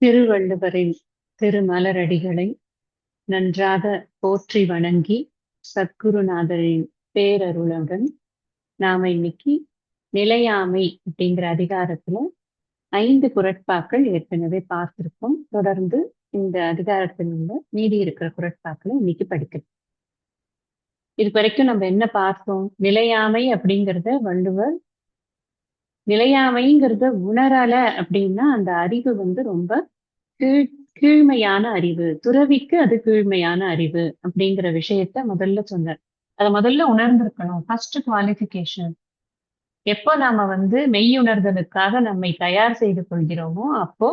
திருவள்ளுவரின் திருமலரடிகளை நன்றாக போற்றி வணங்கி சத்குருநாதரின் பேரருளுடன் நாம இன்னைக்கு நிலையாமை அப்படிங்கிற அதிகாரத்துல 5 குறட்பாக்கள் ஏற்கனவே பார்த்திருக்கோம். தொடர்ந்து இந்த அதிகாரத்தில் உள்ள மீதி இருக்கிற குறட்பாக்களை இன்னைக்கு படிக்கிறோம். இது வரைக்கும் நம்ம என்ன பார்த்தோம்? நிலையாமை அப்படிங்கிறத வள்ளுவர் நிலையாமைங்கிறத உணரல அப்படின்னா அந்த அறிவு ரொம்ப கீழ் கீழ்மையான அறிவு. துறவிக்கு அது கீழ்மையான அறிவு அப்படிங்கிற விஷயத்த முதல்ல சொன்னார். அதை முதல்ல உணர்ந்திருக்கணும். First qualification. எப்போ நாம மெய்யுணர்தலுக்காக நம்மை தயார் செய்து கொள்கிறோமோ அப்போ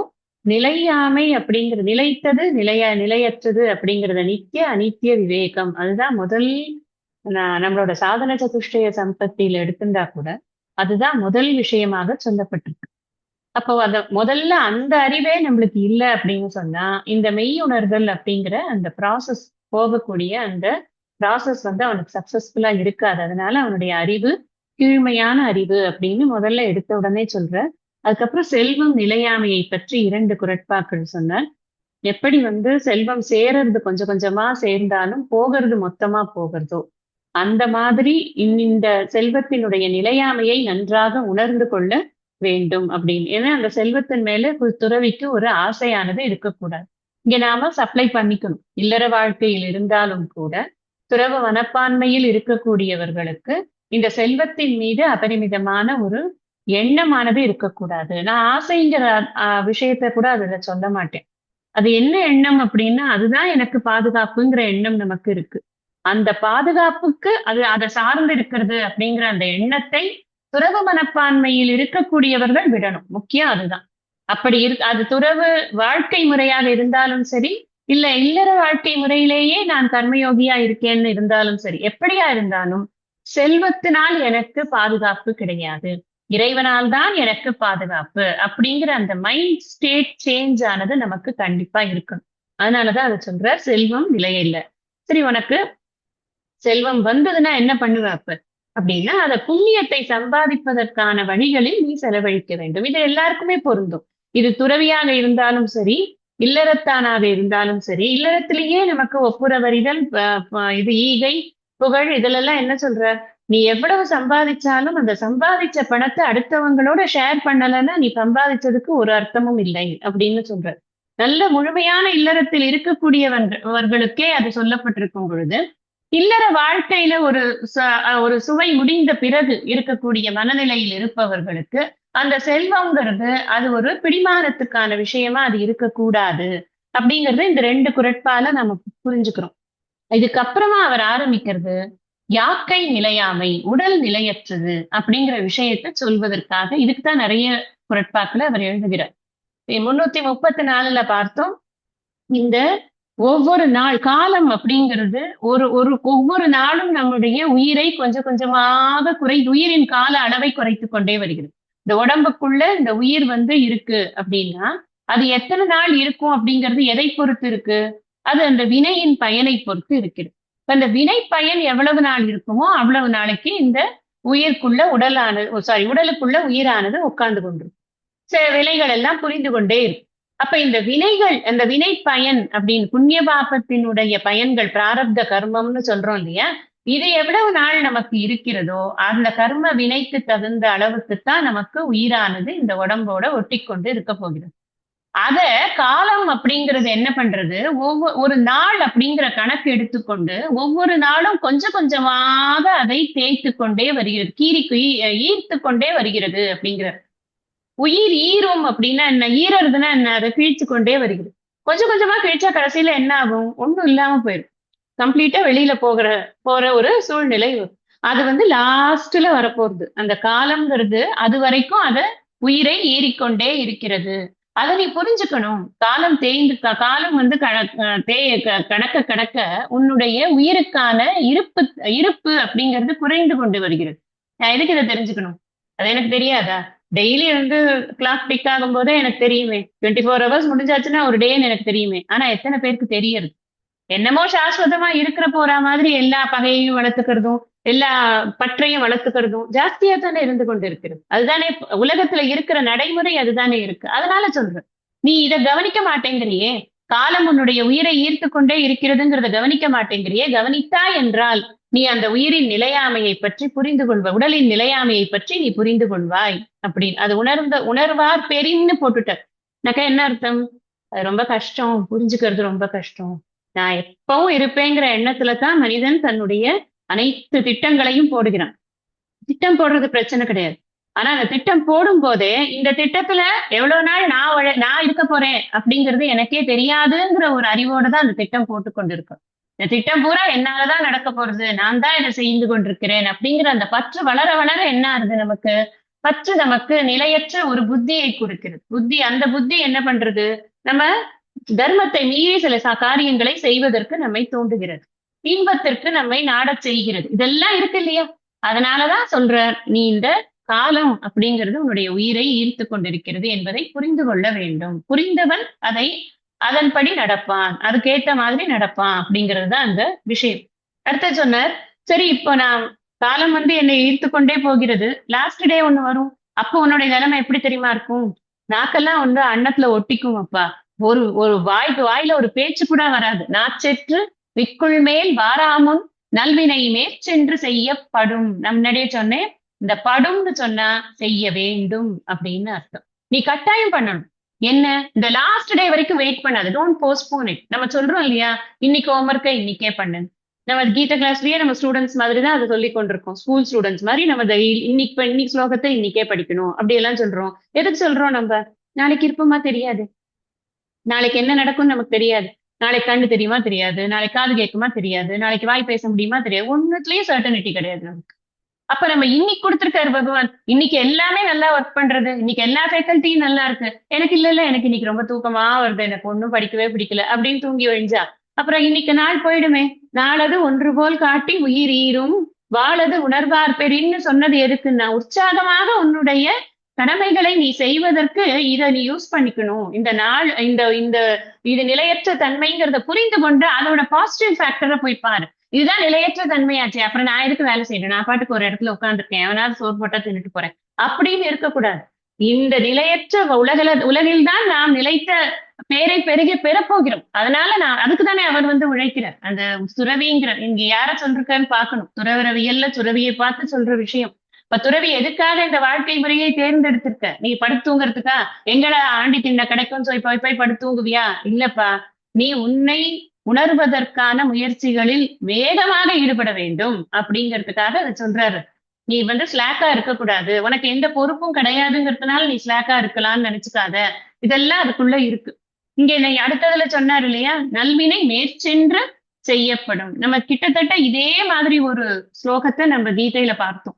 நிலையாமை அப்படிங்கிற நிலைத்தது நிலையற்றது அப்படிங்கிறத நித்திய அனித்திய விவேகம். அதுதான் முதல் நம்மளோட சாதன சதுஷ்டய சம்பத்தியில எடுத்துட்டா கூட அதுதான் முதல் விஷயமாக சொல்லப்பட்டிருக்கு. அப்போ முதல்ல அந்த அறிவே நம்மளுக்கு இல்லை அப்படின்னு சொன்னா இந்த மெய்யுணர்தல் அப்படிங்கிற அந்த ப்ராசஸ் போகக்கூடிய அந்த ப்ராசஸ் அவனுக்கு சக்சஸ்ஃபுல்லா இருக்காது. அதனால அவனுடைய அறிவு கீழ்மையான அறிவு அப்படின்னு முதல்ல எடுத்த உடனே சொல்ற. அதுக்கப்புறம் செல்வம் நிலையாமையை பற்றி 2 குறட்பாக்கள் சொன்னார். எப்படி செல்வம் சேருறது கொஞ்சம் கொஞ்சமா சேர்ந்தாலும் போகிறது மொத்தமா போகிறதோ அந்த மாதிரி இந்த செல்வத்தினுடைய நிலையாமையை நன்றாக உணர்ந்து கொள்ள வேண்டும் அப்படின்னு. ஏன்னா அந்த செல்வத்தின் மேல துறவிக்கு ஒரு ஆசையானது இருக்கக்கூடாது. இங்க நாம சப்ளை பண்ணிக்கணும். இல்லற வாழ்க்கையில் இருந்தாலும் கூட துறவு மனப்பான்மையில் இருக்கக்கூடியவர்களுக்கு இந்த செல்வத்தின் மீது அபரிமிதமான ஒரு எண்ணமானது இருக்கக்கூடாது. நான் ஆசைங்கிற விஷயத்த கூட அதுல சொல்ல மாட்டேன். அது என்ன எண்ணம் அப்படின்னா அதுதான் எனக்கு பாதுகாப்புங்கிற எண்ணம் நமக்கு இருக்கு. அந்த பாதுகாப்புக்கு அதை சார்ந்து இருக்கிறது அப்படிங்கிற அந்த எண்ணத்தை துறவு மனப்பான்மையில் இருக்கக்கூடியவர்கள் விடணும். முக்கியம் அதுதான். அப்படி அது துறவு வாழ்க்கை முறையாக இருந்தாலும் சரி, இல்ல இல்லற வாழ்க்கை முறையிலேயே நான் கர்மயோகியா இருக்கேன்னு இருந்தாலும் சரி, எப்படியா இருந்தாலும் செல்வத்தினால் எனக்கு பாதுகாப்பு கிடையாது, இறைவனால் தான் எனக்கு பாதுகாப்பு அப்படிங்கிற அந்த மைண்ட் ஸ்டேட் சேஞ்ச் ஆனது நமக்கு கண்டிப்பா இருக்கணும். அதனாலதான் அதை சொல்ற, செல்வம் நிலையில்லை. சரி, உனக்கு செல்வம் வந்ததுன்னா என்ன பண்ணுவ அப்ப அப்படின்னா அதை புண்ணியத்தை சம்பாதிப்பதற்கான வழிகளில் நீ செலவழிக்க வேண்டும். இது எல்லாருக்குமே பொருந்தும். இது துறவியாக இருந்தாலும் சரி, இல்லறத்தானாக இருந்தாலும் சரி. இல்லறத்திலேயே நமக்கு ஒப்புரவறிதல், இது ஈகை புகழ், இதுலெல்லாம் என்ன சொல்ற, நீ எவ்வளவு சம்பாதிச்சாலும் அந்த சம்பாதிச்ச பணத்தை அடுத்தவங்களோட ஷேர் பண்ணலைன்னா நீ சம்பாதிச்சதுக்கு ஒரு அர்த்தமும் இல்லை அப்படின்னு சொல்ற. நல்ல முழுமையான இல்லறத்தில் இருக்கக்கூடியவர்களுக்கே அது சொல்லப்பட்டிருக்கும் பொழுது, இல்லற வாழ்க்கையில ஒரு சுவை முடிந்த பிறகு இருக்கக்கூடிய மனநிலையில் இருப்பவர்களுக்கு அந்த செல்வங்கிறது அது ஒரு பிடிமானத்துக்கான விஷயமா அது இருக்கக்கூடாது அப்படிங்கறது இந்த 2 குறட்பால நம்ம புரிஞ்சுக்கிறோம். இதுக்கப்புறமா அவர் ஆரம்பிக்கிறது யாக்கை நிலையாமை, உடல் நிலையற்றது அப்படிங்கிற விஷயத்தை சொல்வதற்காக. இதுக்குதான் நிறைய குறட்பாக்களை அவர் எழுதுகிறார். 334ல பார்த்தோம். இந்த ஒவ்வொரு நாள் காலம் அப்படிங்கிறது ஒவ்வொரு நாளும் நம்முடைய உயிரை கொஞ்சம் கொஞ்சமாக உயிரின் கால அளவை குறைத்து கொண்டே வருகிறது. இந்த உடம்புக்குள்ள இந்த உயிர் இருக்கு அப்படின்னா அது எத்தனை நாள் இருக்கும் அப்படிங்கிறது எதை பொறுத்து இருக்கு? அது அந்த வினையின் பயனை பொறுத்து இருக்கிறது. அந்த வினை பயன் எவ்வளவு நாள் இருக்குமோ அவ்வளவு நாளைக்கு இந்த உயிருக்குள்ள உடலுக்குள்ள உயிரானது உட்கார்ந்து கொண்டிருக்கும். சில வினைகள் எல்லாம் புரிந்து கொண்டே இருக்கும். அப்ப இந்த வினைகள், அந்த வினை பயன் அப்படின்னு புண்ணிய பாபத்தினுடைய பயன்கள், பிராரப்த கர்மம்னு சொல்றோம் இல்லையா, இது எவ்வளவு நாள் நமக்கு இருக்கிறதோ அந்த கர்ம வினைக்கு தகுந்த அளவுக்குத்தான் நமக்கு உயிரானது இந்த உடம்போட ஒட்டி கொண்டு இருக்க போகிறது. அத காலம் அப்படிங்கிறது என்ன பண்றது, ஒரு நாள் அப்படிங்கிற கணக்கு எடுத்துக்கொண்டு ஒவ்வொரு நாளும் கொஞ்சம் கொஞ்சமாக அதை தேய்த்து கொண்டே வருகிறது, ஈர்த்து கொண்டே வருகிறது அப்படிங்கிற. உயிர் ஈரும் அப்படின்னா என்ன, ஈரறதுன்னா என்ன, அதை கிழிச்சு கொண்டே வருகிறது. கொஞ்சம் கொஞ்சமா கிழிச்சா கடைசியில என்ன ஆகும்? ஒண்ணும் இல்லாம போயிடும். கம்ப்ளீட்டா வெளியில போற ஒரு சூழ்நிலை. அது லாஸ்ட்ல வரப்போறது. அந்த காலம்ங்கிறது அது வரைக்கும் உயிரை ஈறிக்கொண்டே இருக்கிறது. அதை நீ புரிஞ்சுக்கணும். காலம் கணக்க கணக்க உன்னுடைய உயிருக்கான இருப்பு அப்படிங்கிறது குறைந்து கொண்டு வருகிறது. நான் எதுக்கு இதை தெரிஞ்சுக்கணும்? அது எனக்கு தெரியாதா? டெய்லி கிளாக் டிக் ஆகும் போதே எனக்கு தெரியுமே. 24 hours முடிஞ்சாச்சுன்னா ஒரு டேன்னு எனக்கு தெரியுமே. ஆனா எத்தனை பேருக்கு தெரியுது? என்னமோ சாஸ்வதமா இருக்கிற போற மாதிரி எல்லா பகையையும் வளர்த்துக்கிறதும் எல்லா பற்றையும் வளர்த்துக்கிறதும் ஜாஸ்தியா தானே இருந்து கொண்டு இருக்கிறது. அதுதானே உலகத்துல இருக்கிற நடைமுறை, அதுதானே இருக்கு. அதனால சொல்றேன், நீ இதை கவனிக்க மாட்டேங்கிறியே, காலம் உன்னுடைய உயிரை ஈர்த்து கொண்டே இருக்கிறதுங்கிறத கவனிக்க மாட்டேங்கிறியே. கவனித்தாய் என்றால் நீ அந்த உயிரின் நிலையாமையை பற்றி புரிந்து கொள்வாய், உடலின் நிலையாமையை பற்றி நீ புரிந்து கொள்வாய் அப்படின்னு. அது உணர்வார் பெரின்னு போட்டுட்ட. எனக்கு என்ன அர்த்தம்? அது ரொம்ப கஷ்டம், புரிஞ்சுக்கிறது ரொம்ப கஷ்டம். நான் எப்பவும் இருப்பேங்கிற எண்ணத்துலதான் மனிதன் தன்னுடைய அனைத்து திட்டங்களையும் போடுகிறான். திட்டம் போடுறது பிரச்சனை கிடையாது. ஆனா அந்த திட்டம் போடும் போதே இந்த திட்டத்துல எவ்வளவு நாள் நான் இருக்க போறேன் அப்படிங்கிறது எனக்கே தெரியாதுங்கிற ஒரு அறிவோட தான் அந்த திட்டம் போட்டு கொண்டிருக்கும். இந்த திட்டம் பூரா என்னாலதான் நடக்க போறது, நான் தான் இதை செய்து கொண்டிருக்கிறேன் அப்படிங்கிற அந்த பற்று வளர வளர என்ன ஆகுது நமக்கு? பற்று நமக்கு நிலையற்ற ஒரு புத்தியை கொடுக்கிறது. அந்த புத்தி என்ன பண்றது? நம்ம தர்மத்தை மீறி சில காரியங்களை செய்வதற்கு நம்மை தூண்டுகிறது. இன்பத்திற்கு நம்மை நாடச் செய்கிறது. இதெல்லாம் இருக்கு இல்லையா? அதனாலதான் சொல்றார், நீ இந்த காலம் அப்படிங்கிறது உன்னுடைய உயிரை ஈர்த்து கொண்டிருக்கிறது என்பதை புரிந்து கொள்ள வேண்டும். புரிந்தவன் அதை அதன்படி நடப்பான், அதுக்கேற்ற மாதிரி நடப்பான் அப்படிங்கிறது தான் அந்த விஷயம். அடுத்த சொன்னார், சரி இப்போ நான் காலம் என்னை ஈர்த்து கொண்டே போகிறது, லாஸ்ட் டே ஒண்ணு வரும், அப்போ உன்னுடைய நிலைமை எப்படி தெரியுமா இருக்கும்? நாக்கெல்லாம் அன்னத்துல ஒட்டிக்கும் அப்பா. ஒரு ஒரு வாயில ஒரு பேச்சு கூட வராது. நாச்செற்று விக்குள் மேல் வாராமுன் நல்வினை மேற்சென்று செய்யப்படும். முன்னாடியே சொன்னேன், இந்த படும்னு சொன்னா செய்ய வேண்டும் அப்படின்னு அர்த்தம். நீ கட்டாயம் பண்ணணும். என்ன? இந்த லாஸ்ட் டே வரைக்கும் வெயிட் பண்ணாது. Don't postpone it. நம்ம சொல்றோம் இல்லையா, இன்னைக்கு ஹோம்ஒர்க்கை இன்னைக்கே பண்ணு. நம்ம கீத கிளாஸ்லயே நம்ம ஸ்டூடெண்ட்ஸ் மாதிரி தான் அதை சொல்லி கொண்டிருக்கோம். ஸ்கூல் ஸ்டூடெண்ட்ஸ் மாதிரி நம்ம இன்னைக்கு ஸ்லோகத்தை இன்னைக்கே படிக்கணும் அப்படி எல்லாம் சொல்றோம். எதுக்கு சொல்றோம்? நம்ம நாளைக்கு இருப்போமா தெரியாது, நாளைக்கு என்ன நடக்கும்னு நமக்கு தெரியாது. நாளைக்கு கண்ணு தெரியுமா தெரியாது, நாளைக்கு காது கேட்குமா தெரியாது, நாளைக்கு வாய் பேச முடியுமா தெரியாது. ஒன்னுலயும் சர்டனிட்டி கிடையாது நமக்கு. அப்ப நம்ம இன்னைக்கு கொடுத்திருக்காரு பகவான், இன்னைக்கு எல்லாமே நல்லா ஒர்க் பண்றது, இன்னைக்கு எல்லா ஃபேக்கல்ட்டியும் நல்லா இருக்கு. எனக்கு இல்ல எனக்கு இன்னைக்கு ரொம்ப தூக்கமா வருது, எனக்கு ஒண்ணும் படிக்கவே பிடிக்கல அப்படின்னு தூங்கி ஒழிஞ்சா அப்புறம் இன்னைக்கு நாள் போயிடுமே. நாளது ஒன்று போல் காட்டி உயிர் ஈரும், வாழது உணர்வார் பெரின்னு சொன்னது எதுக்குன்னா, உற்சாகமாக உன்னுடைய கடமைகளை நீ செய்வதற்கு இதை நீ யூஸ் பண்ணிக்கணும். இந்த நாள் இந்த இந்த இது நிலையற்ற தன்மைங்கிறத புரிந்து கொண்டு அதோட பாசிட்டிவ் ஃபேக்டரை போய் பாரு. இதுதான் நிலையற்ற தன்மையாச்சு, அப்புறம் நான் எதுக்கு வேலை செய்யறேன், நான் பாட்டுக்கு ஒரு இடத்துல உட்காந்துருக்கேன், எவனாவது சோறு போட்டா தின்னுட்டு போறேன் அப்படின்னு இருக்கக்கூடாது. இந்த நிலையற்ற உலகில் தான் நாம் நிலைத்த பேரை பெறப்போகிறோம். அதனால நான் அதுக்குதானே அவர் உழைக்கிறார். அந்த துறவிங்கிற இங்க யார சொல்றாருன்னு பார்க்கணும். துறவரவியல்ல துறவியை பார்த்து சொல்ற விஷயம். இப்ப துறவி எதுக்காக இந்த வாழ்க்கை முறையை தேர்ந்தெடுத்திருக்க? நீ படுத்து தூங்குறதுக்கா? எங்கடா ஆண்டி தின்ன கிடைக்கும் போய் படுத்து தூங்குவியா? இல்லப்பா, நீ உன்னை உணர்வதற்கான முயற்சிகளில் வேகமாக ஈடுபட வேண்டும் அப்படிங்கிறதுக்காக அதை சொல்றாரு. நீ ஸ்லாக்கா இருக்கக்கூடாது, உனக்கு எந்த பொறுப்பும் கிடையாதுங்கிறதுனால நீ ஸ்லாக்கா இருக்கலாம்னு நினைச்சுக்காத. இதெல்லாம் அதுக்குள்ள இருக்கு. இங்க அடுத்ததுல சொன்னார் இல்லையா, நல்வினை மேற்சென்று செய்யப்படும். நம்ம கிட்டத்தட்ட இதே மாதிரி ஒரு ஸ்லோகத்தை நம்ம கீதையில பார்த்தோம்.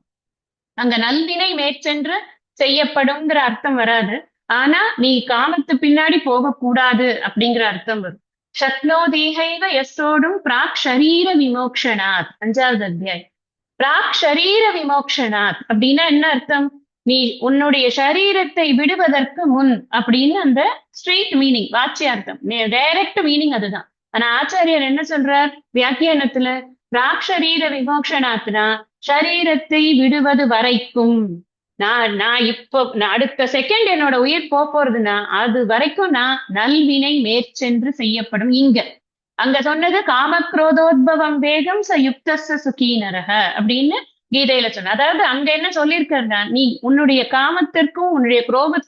அங்க நல்வினை மேற்சென்று செய்யப்படும்ங்கிற அர்த்தம் வராது. ஆனா நீ காமத்து பின்னாடி போகக்கூடாது அப்படிங்கிற அர்த்தம் வரும். சக்னோதீகைவ யசோடும் பிராக் ஷரீர விமோக்ஷனாத், 5வது அத்தியாயம். பிராக் ஷரீர விமோக்ஷனாத் அப்படின்னா என்ன அர்த்தம்? நீ உன்னுடைய சரீரத்தை விடுவதற்கு முன் அப்படின்னு அந்த ஸ்ட்ரெயிட் மீனிங், வாச்சியார்த்தம், டைரக்ட் மீனிங் அதுதான். ஆனா ஆச்சாரியர் என்ன சொல்றார் வியாக்கியானத்துல? பிராக் ஷரீர விமோக்ஷனாத்னா சரீரத்தை விடுவது வரைக்கும். நான் இப்போ அடுத்த செகண்ட் என்னோட உயிர் போறதுன்னா அது வரைக்கும் நான் நல்வினை மேற்சென்று செய்யப்படும். அங்க சொன்னது காமக்ரோதோத்பவம் வேகம் ச யுக்தஸ்ஸ சுகீனரக அப்படின்னு கீதையில சொன்ன. அதாவது அங்க என்ன சொல்லியிருக்கிறதா, நீ உன்னுடைய காமத்திற்கும் உன்னுடைய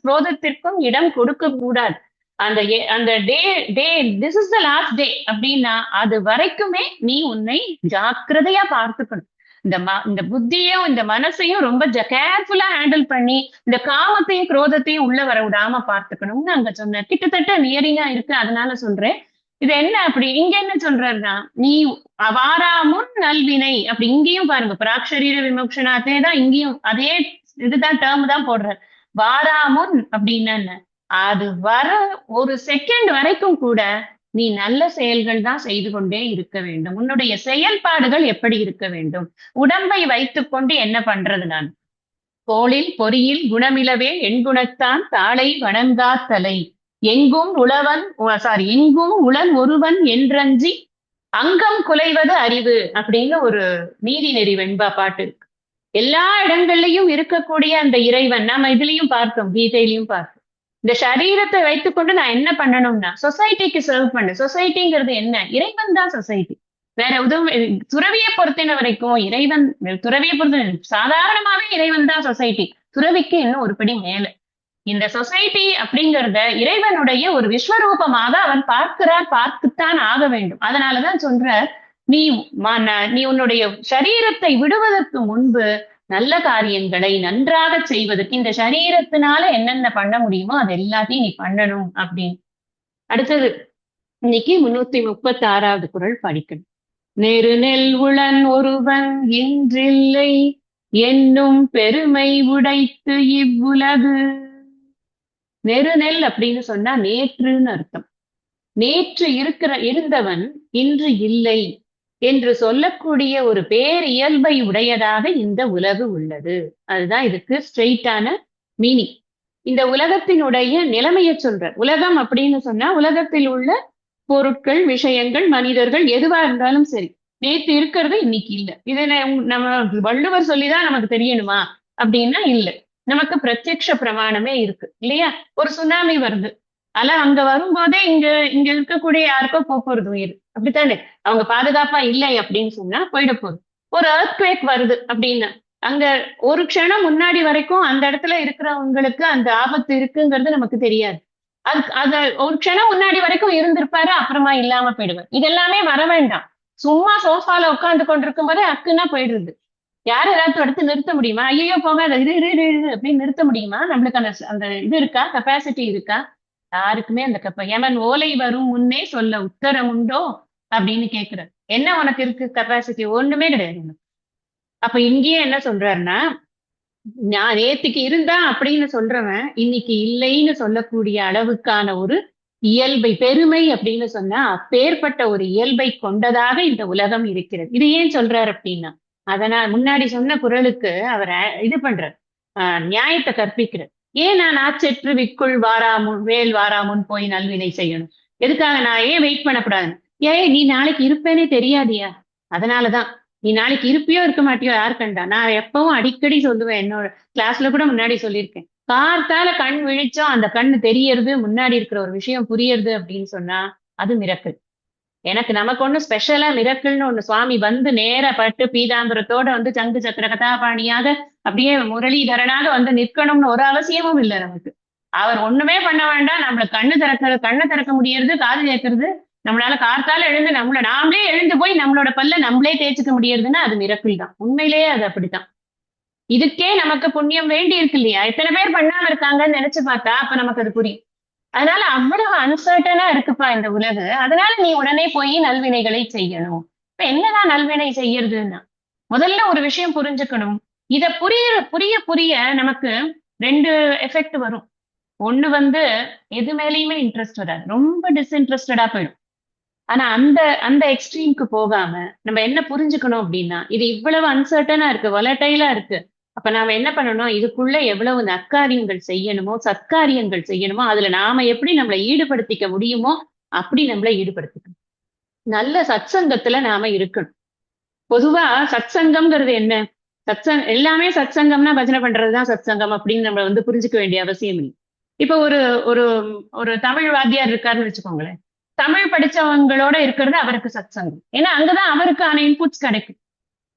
குரோதத்திற்கும் இடம் கொடுக்க கூடாது. அந்த டே this is the last day அப்படின்னா அது வரைக்குமே நீ உன்னை ஜாக்கிரதையா பார்த்துக்கணும். இந்த புத்தியும் இந்த மனசையும் ரொம்ப கேர்ஃபுல்லா ஹேண்டில் பண்ணி இந்த காமத்தையும் குரோதத்தையும் உள்ள வர விடாம பார்த்துக்கணும்னு அங்க சொன்ன. கிட்டத்தட்ட நியரிங்கா இருக்கு, அதனால சொல்றேன். இது என்ன அப்படி இங்க என்ன சொல்றாருன்னா, நீ வாராமுன் நல்வினை அப்படி இங்கேயும் பாருங்க, பிராக்ஷரீர விமோக்ஷனாத்தே தான் இங்கேயும் அதே இதுதான் டேர்ம் தான் போடுறாரு. வாராமுன் அப்படின்னா அது வர ஒரு செகண்ட் வரைக்கும் கூட நீ நல்ல செயல்கள் தான் செய்து கொண்டே இருக்க வேண்டும். உன்னுடைய செயல்பாடுகள் எப்படி இருக்க வேண்டும்? உடம்பை வைத்துக் கொண்டு என்ன பண்றது? நான் கோளில் பொறியில் குணமிலவே எண்குணத்தான் தாளை வணங்காத்தலை எங்கும் உளன் ஒருவன் என்றஞ்சி அங்கம் குலைவது அறிவு அப்படின்னு ஒரு நீதி நெறி வெண்பா பாட்டு இருக்கு. எல்லா இடங்கள்லயும் இருக்கக்கூடிய அந்த இறைவன் நாம இதுலயும் பார்த்தோம், கீதையிலையும் பார்த்தோம். இந்த சரீரத்தை வைத்துக்கொண்டு நான் என்ன பண்ணணும்னா சொசைட்டிக்கு சர்வ் பண்ணு. சொசைட்டிங்கிறது என்ன? இறைவன் தான் சொசைட்டி. வேற எதுவும் துறவியை பொறுத்தின வரைக்கும் இறைவன், துறவியை பொறுத்த சாதாரணமாவே இறைவன் தான் சொசைட்டி. துறவிக்கு இன்னும் ஒரு படி மேல. இந்த சொசைட்டி அப்படிங்கறத இறைவனுடைய ஒரு விஸ்வரூபமாக அவன் பார்க்கிறார், பார்த்துத்தான் ஆக வேண்டும். அதனாலதான் சொல்ற, நீ நீ உன்னுடைய சரீரத்தை விடுவதற்கு முன்பு நல்ல காரியங்களை நன்றாக செய்வதற்கு இந்த சரீரத்தினால என்னென்ன பண்ண முடியுமோ அது எல்லாத்தையும் நீ பண்ணணும் அப்படின்னு. அடுத்தது இன்னைக்கு 336வது குறள் படிக்கணும். நெரு நெல் உளன் ஒருவன் இன்றில்லை என்னும் பெருமை உடைத்து இவ்வுலகு. நெருநெல் அப்படின்னு சொன்னா நேற்றுன்னு அர்த்தம். நேற்று இருந்தவன் இன்று இல்லை என்று சொல்லக்கூடிய ஒரு பேரியல்பை உடையதாக இந்த உலகு உள்ளது. அதுதான் இதுக்கு ஸ்ட்ரெயிட்டான மீனிங். இந்த உலகத்தினுடைய நிலைமையை சொல்ற. உலகம் அப்படின்னு சொன்னா உலகத்தில் உள்ள பொருட்கள், விஷயங்கள், மனிதர்கள் எதுவா இருந்தாலும் சரி, நேற்று இருக்கிறது இன்னைக்கு இல்ல. இதை நம்ம வள்ளுவர் சொல்லிதான் நமக்கு தெரியணுமா அப்படின்னா இல்ல. நமக்கு பிரத்யக்ஷ பிரமாணமே இருக்கு இல்லையா? ஒரு சுனாமி வருது, ஆனா அங்க வரும்போதே இங்க இங்க இருக்கக்கூடிய யாருக்கோ போறது உயிர், அப்படித்தானே? அவங்க பாதுகாப்பா இல்லை அப்படின்னு சொன்னா போயிட போகுது. ஒரு எர்த்குவேக் வருது அப்படின்னா அங்க ஒரு க்ஷணம் முன்னாடி வரைக்கும் அந்த இடத்துல இருக்கிறவங்களுக்கு அந்த ஆபத்து இருக்குங்கிறது நமக்கு தெரியாது. அது ஒரு க்ஷணம் முன்னாடி வரைக்கும் இருந்திருப்பாரு, அப்புறமா இல்லாம போயிடுவார். இதெல்லாமே வர வேண்டாம். சும்மா சோஃபால உட்கார்ந்து கொண்டிருக்கும் போதே அக்குன்னா போயிடுறது. யார் ஏதாவது எடுத்து நிறுத்த முடியுமா? ஐயோ போகாத, இது அப்படின்னு நிறுத்த முடியுமா? நம்மளுக்கு அந்த அந்த இது இருக்கா? கெப்பாசிட்டி இருக்கா? யாருக்குமே அந்த எமன் ஓலை வரும் முன்னே சொல்ல உத்தரம் உண்டோ அப்படின்னு கேட்கிறார். என்ன உனக்கு இருக்கு கெப்பாசிட்டி? ஒண்ணுமே கிடையாது. அப்ப இங்கேயே என்ன சொல்றாருன்னா, நான் நேத்துக்கு இருந்தா அப்படின்னு சொல்றவன் இன்னைக்கு இல்லைன்னு சொல்லக்கூடிய அளவுக்கான ஒரு இயல்பை, பெருமை அப்படின்னு சொன்னா அப்பேற்பட்ட ஒரு இயல்பை கொண்டதாக இந்த உலகம் இருக்கிறது. இது ஏன் சொல்றாரு அப்படின்னா, அதனால் முன்னாடி சொன்ன குறளுக்கு அவர் இது பண்றார், நியாயத்தை கற்பிக்கிறார். ஏன் நான் ஆச்சற்று விக்குள் வாராமுன் வேல் வாராமுன் போய் நல்வினை செய்யணும்? எதுக்காக நான் ஏன் வெயிட் பண்ணக்கூடாது? ஏன் நீ நாளைக்கு இருப்பேனே தெரியாதியா? அதனாலதான். நீ நாளைக்கு இருப்பியோ இருக்க மாட்டியோ யார் கண்டா? நான் எப்பவும் அடிக்கடி சொல்லுவேன், என்னோட கிளாஸ்ல கூட முன்னாடி சொல்லியிருக்கேன். பார்த்தால கண் விழிச்சோம் அந்த கண்ணு தெரியறது, முன்னாடி இருக்கிற ஒரு விஷயம் புரியறது அப்படின்னு சொன்னா அது மிரக்கல். எனக்கு நமக்கு ஒண்ணு ஸ்பெஷலா மிரக்கல்னு ஒண்ணு சுவாமி வந்து நேர பட்டு பீதாம்பரத்தோட வந்து சங்கு சக்கர கதாபாணியாக அப்படியே முரளிதரனாக வந்து நிற்கணும்னு ஒரு அவசியமும் இல்லை நமக்கு. அவர் ஒண்ணுமே பண்ண வேண்டாம். நம்மள கண்ணை திறக்க முடியறது, காது கேட்கறது, நம்மளால கார்த்தால எழுந்து நாமளே எழுந்து போய் நம்மளோட பல்ல நம்மளே தேய்ச்சிக்க முடியறதுன்னா அது மிரக்கல் தான். உண்மையிலேயே அது அப்படித்தான். இதுக்கே நமக்கு புண்ணியம் வேண்டி இருக்கு இல்லையா? எத்தனை பேர் பண்ணாம இருக்காங்கன்னு நினைச்சு பார்த்தா அப்ப நமக்கு அது புரியும். அதனால அவ்வளவு அன்சர்டனா இருக்குப்பா இந்த உலகு. அதனால நீ உடனே போய் நல்வினைகளை செய்யணும். இப்ப என்னதான் நல்வினை செய்யறதுன்னா, முதல்ல ஒரு விஷயம் புரிஞ்சுக்கணும். இத புரிய புரிய நமக்கு 2 எஃபெக்ட் வரும். ஒண்ணு வந்து எது மேலேயுமே இன்ட்ரெஸ்ட் வராது, ரொம்ப டிஸ்இன்ட்ரெஸ்டடா போயிடும். ஆனா அந்த அந்த எக்ஸ்ட்ரீம்க்கு போகாம நம்ம என்ன புரிஞ்சுக்கணும் அப்படின்னா, இது இவ்வளவு அன்சர்டனா இருக்கு, வொலடைலா இருக்கு. அப்ப நாம என்ன பண்ணணும்? இதுக்குள்ள எவ்வளவு நற்காரியங்கள் செய்யணுமோ, சத்காரியங்கள் செய்யணுமோ, அதுல நாம எப்படி நம்மளை ஈடுபடுத்திக்க முடியுமோ அப்படி நம்மளை ஈடுபடுத்திக்கணும். நல்ல சத்சங்கத்துல நாம இருக்கணும். பொதுவா சத்சங்கம்ங்கிறது என்ன? எல்லாமே சத்சங்கம்னா பஜனை பண்றதுதான் சத்சங்கம் அப்படின்னு நம்ம வந்து புரிஞ்சுக்க வேண்டிய அவசியம் இல்லை. இப்ப ஒரு ஒரு ஒரு தமிழ் வாத்தியார் இருக்காருன்னு வச்சுக்கோங்களேன். தமிழ் படிச்சவங்களோட இருக்கிறது அவருக்கு சத்சங்கம். ஏன்னா அங்கதான் அவருக்கான இன்புட்ஸ் கிடைக்கும்.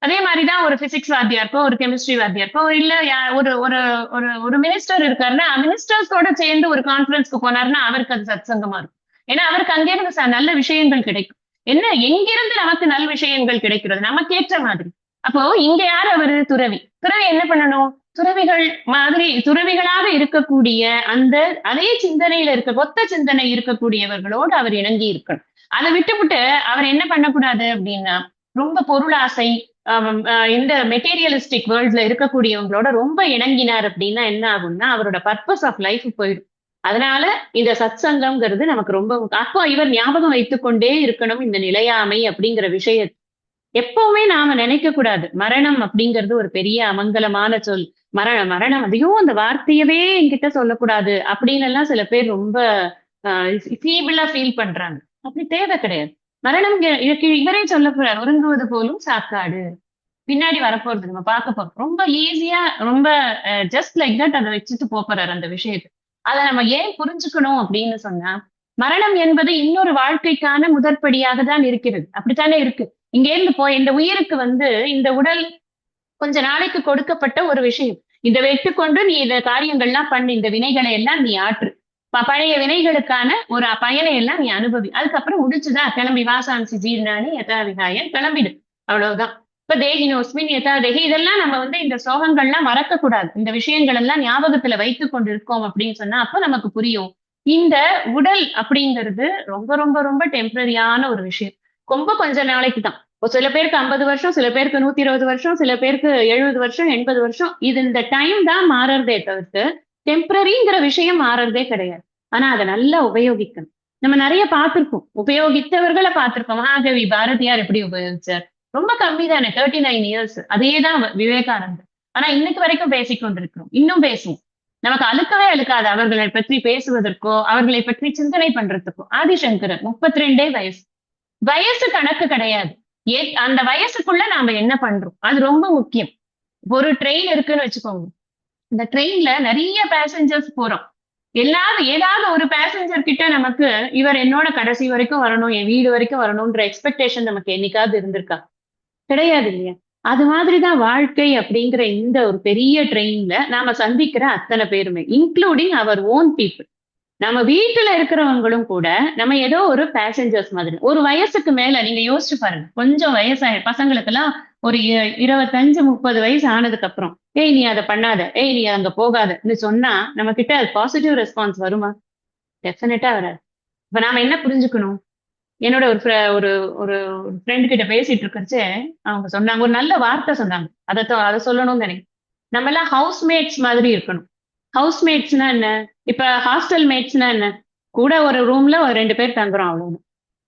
அதே மாதிரிதான் ஒரு பிசிக்ஸ் வாத்தியாருக்கோ, ஒரு கெமிஸ்ட்ரி வாத்தியாருக்கோ, இல்ல ஒரு ஒரு ஒரு ஒரு மினிஸ்டர் இருக்காருன்னா மினிஸ்டர்ஸோட சேர்ந்து ஒரு கான்ஃபரன்ஸ்க்கு போனாருன்னா அவருக்கு அது சத்சங்கமா இருக்கும். ஏன்னா அவருக்கு அங்கிருந்து நல்ல விஷயங்கள் கிடைக்கும். என்ன எங்கிருந்து நமக்கு நல்ல விஷயங்கள் கிடைக்கிறது? நமக்கு ஏற்ற மாதிரி. அப்போ இங்க யார் அவரு? துறவி. துறவி என்ன பண்ணணும்? துறவிகளாக இருக்கக்கூடிய அந்த அதே சிந்தனையில ஒத்த சிந்தனை இருக்கக்கூடியவர்களோடு அவர் இணங்கி இருக்கணும். அதை விட்டுவிட்டு அவர் என்ன பண்ணக்கூடாது அப்படின்னா, ரொம்ப பொருளாசை, இந்த மெட்டீரியலிஸ்டிக் வேர்ல்ட்ல இருக்கக்கூடியவங்களோட ரொம்ப இணங்கினார் அப்படின்னா என்ன ஆகும்னா, அவரோட பர்பஸ் ஆஃப் லைஃப் போயிடும். அதனால இந்த சத்சங்கம்ங்கிறது நமக்கு ரொம்ப, அப்போ இவர் ஞாபகம் வைத்துக் கொண்டே இருக்கணும் இந்த நிலையாமை அப்படிங்கிற விஷயத்தை. எப்பவுமே நாம நினைக்க கூடாது மரணம் அப்படிங்கிறது ஒரு பெரிய அமங்கலமான சொல். மரணம் அதையும் அந்த வார்த்தையவே என்கிட்ட சொல்லக்கூடாது அப்படின்னு எல்லாம் சில பேர் ரொம்ப ஃபீபிளா ஃபீல் பண்றாங்க. அப்படி தேவை கிடையாது. மரணம் இவரே சொல்லக்கூடாது, உறங்குவது போலும் சாக்காடு, பின்னாடி வரப்போறது நம்ம பார்க்க போறோம். ரொம்ப ஈஸியா, ரொம்ப ஜஸ்ட் லைக் தட் அதை வச்சுட்டு போறாரு அந்த விஷயத்தை. அதை நம்ம ஏன் புரிஞ்சுக்கணும் அப்படின்னு சொன்னா, மரணம் என்பது இன்னொரு வாழ்க்கைக்கான முதற்படியாக தான் இருக்கிறது. அப்படித்தானே இருக்கு. இங்க இருந்து போய் இந்த உயிருக்கு இந்த உடல் கொஞ்ச நாளைக்கு கொடுக்கப்பட்ட ஒரு விஷயம். இத வைத்துக்கொண்டு நீ இந்த காரியங்கள்லாம் பண்ணு. இந்த வினைகளை எல்லாம் நீ ஆற்று. பழைய வினைகளுக்கான ஒரு பயனை எல்லாம் நீ அனுபவி. அதுக்கப்புறம் முடிச்சுதா கிளம்பி வாசாம்சி ஜீர்ணானி யதா விகாய கிளம்பிடு. அவ்வளவுதான். இப்ப தேகினோஸ்மின் யதா தேகி இதெல்லாம் நம்ம இந்த சோகங்கள்லாம் மறக்கக் கூடாது. இந்த விஷயங்கள் எல்லாம் ஞாபகத்துல வைத்துக் கொண்டிருக்கோம் அப்படின்னு சொன்னா, அப்ப நமக்கு புரியும். இந்த உடல் அப்படிங்கிறது ரொம்ப ரொம்ப ரொம்ப டெம்பரரியான ஒரு விஷயம். ரொம்ப கொஞ்ச நாளைக்கு தான். சில பேருக்கு 50 வருஷம், சில பேருக்கு 120 வருஷம், சில பேருக்கு 70 வருஷம், 80 வருஷம். இது இந்த டைம் தான் மாறுறதே தவிர்த்து, டெம்பரரிங்கிற விஷயம் மாறுறதே கிடையாது. ஆனா அத நல்லா உபயோகிக்கணும். நம்ம நெறைய பார்த்திருப்போம். உபயோகித்தவர்கள பார்த்திருப்போம். மகாகவி பாரதியார் எப்படி உபயோகிச்சார்? ரொம்ப கம்மி தானே 39 இயர்ஸ். அதே தான் விவேகானந்தர். ஆனா இன்னைக்கு வரைக்கும் பேசிக் கொண்டிருக்கிறோம். இன்னும் பேசுவோம். நமக்கு அலுக்கவே அலுக்காது அவர்களை பற்றி பேசுவதற்கோ, அவர்களை பற்றி சிந்தனை பண்றதுக்கோ. ஆதிசங்கரர் 32 வயசு. வயசு கணக்கு கிடையாது. அந்த வயசுக்குள்ள நாம என்ன பண்றோம்? அது ரொம்ப முக்கியம். ஒரு ட்ரெயின் இருக்குன்னு வச்சுக்கோங்க. இந்த ட்ரெயின்ல நிறைய பேசஞ்சர்ஸ் போறோம். ஏதாவது ஒரு பேசஞ்சர் கிட்ட நமக்கு இவர் என்னோட கடைசி வரைக்கும் வரணும், என் வீடு வரைக்கும் வரணும்ன்ற எக்ஸ்பெக்டேஷன் நமக்கு என்னைக்காவது இருந்திருக்கா? கிடையாது இல்லையா? அது மாதிரிதான் வாழ்க்கை அப்படிங்கிற இந்த ஒரு பெரிய ட்ரெயின்ல நாம சந்திக்கிற அத்தனை பேருமே, இன்க்ளூடிங் அவர் ஓன் பீப்புள். நம்ம வீட்டுல இருக்கிறவங்களும் கூட நம்ம ஏதோ ஒரு பேசஞ்சர்ஸ் மாதிரி. ஒரு வயசுக்கு மேல நீங்க யோசிச்சு பாருங்க. கொஞ்சம் வயசாய பசங்களுக்கெல்லாம் ஒரு 25, 30 வயசு ஆனதுக்கு அப்புறம், ஏய் நீ அதை பண்ணாத, ஏய் நீ அங்க போகாதன்னு சொன்னா நம்ம கிட்ட அது பாசிட்டிவ் ரெஸ்பான்ஸ் வருமா? டெஃபினட்டா வராது. இப்ப நாம என்ன புரிஞ்சுக்கணும்? என்னோட ஒரு ஒரு ஃப்ரெண்ட் கிட்ட பேசிட்டு இருக்கிறச்சே அவங்க சொன்னாங்க, ஒரு நல்ல வார்த்தை சொன்னாங்க. அதை சொல்லணும்னு நினைக்கிறேன். நம்ம எல்லாம் ஹவுஸ்மேட்ஸ் மாதிரி இருக்கணும். ஹவுஸ்மேட்ஸ்னா என்ன? இப்ப ஹாஸ்டல் மேட்ஸ்னா என்ன? கூட ஒரு ரூம்ல ஒரு 2 பேர் தங்குறோம் அவ்வளவுதான்.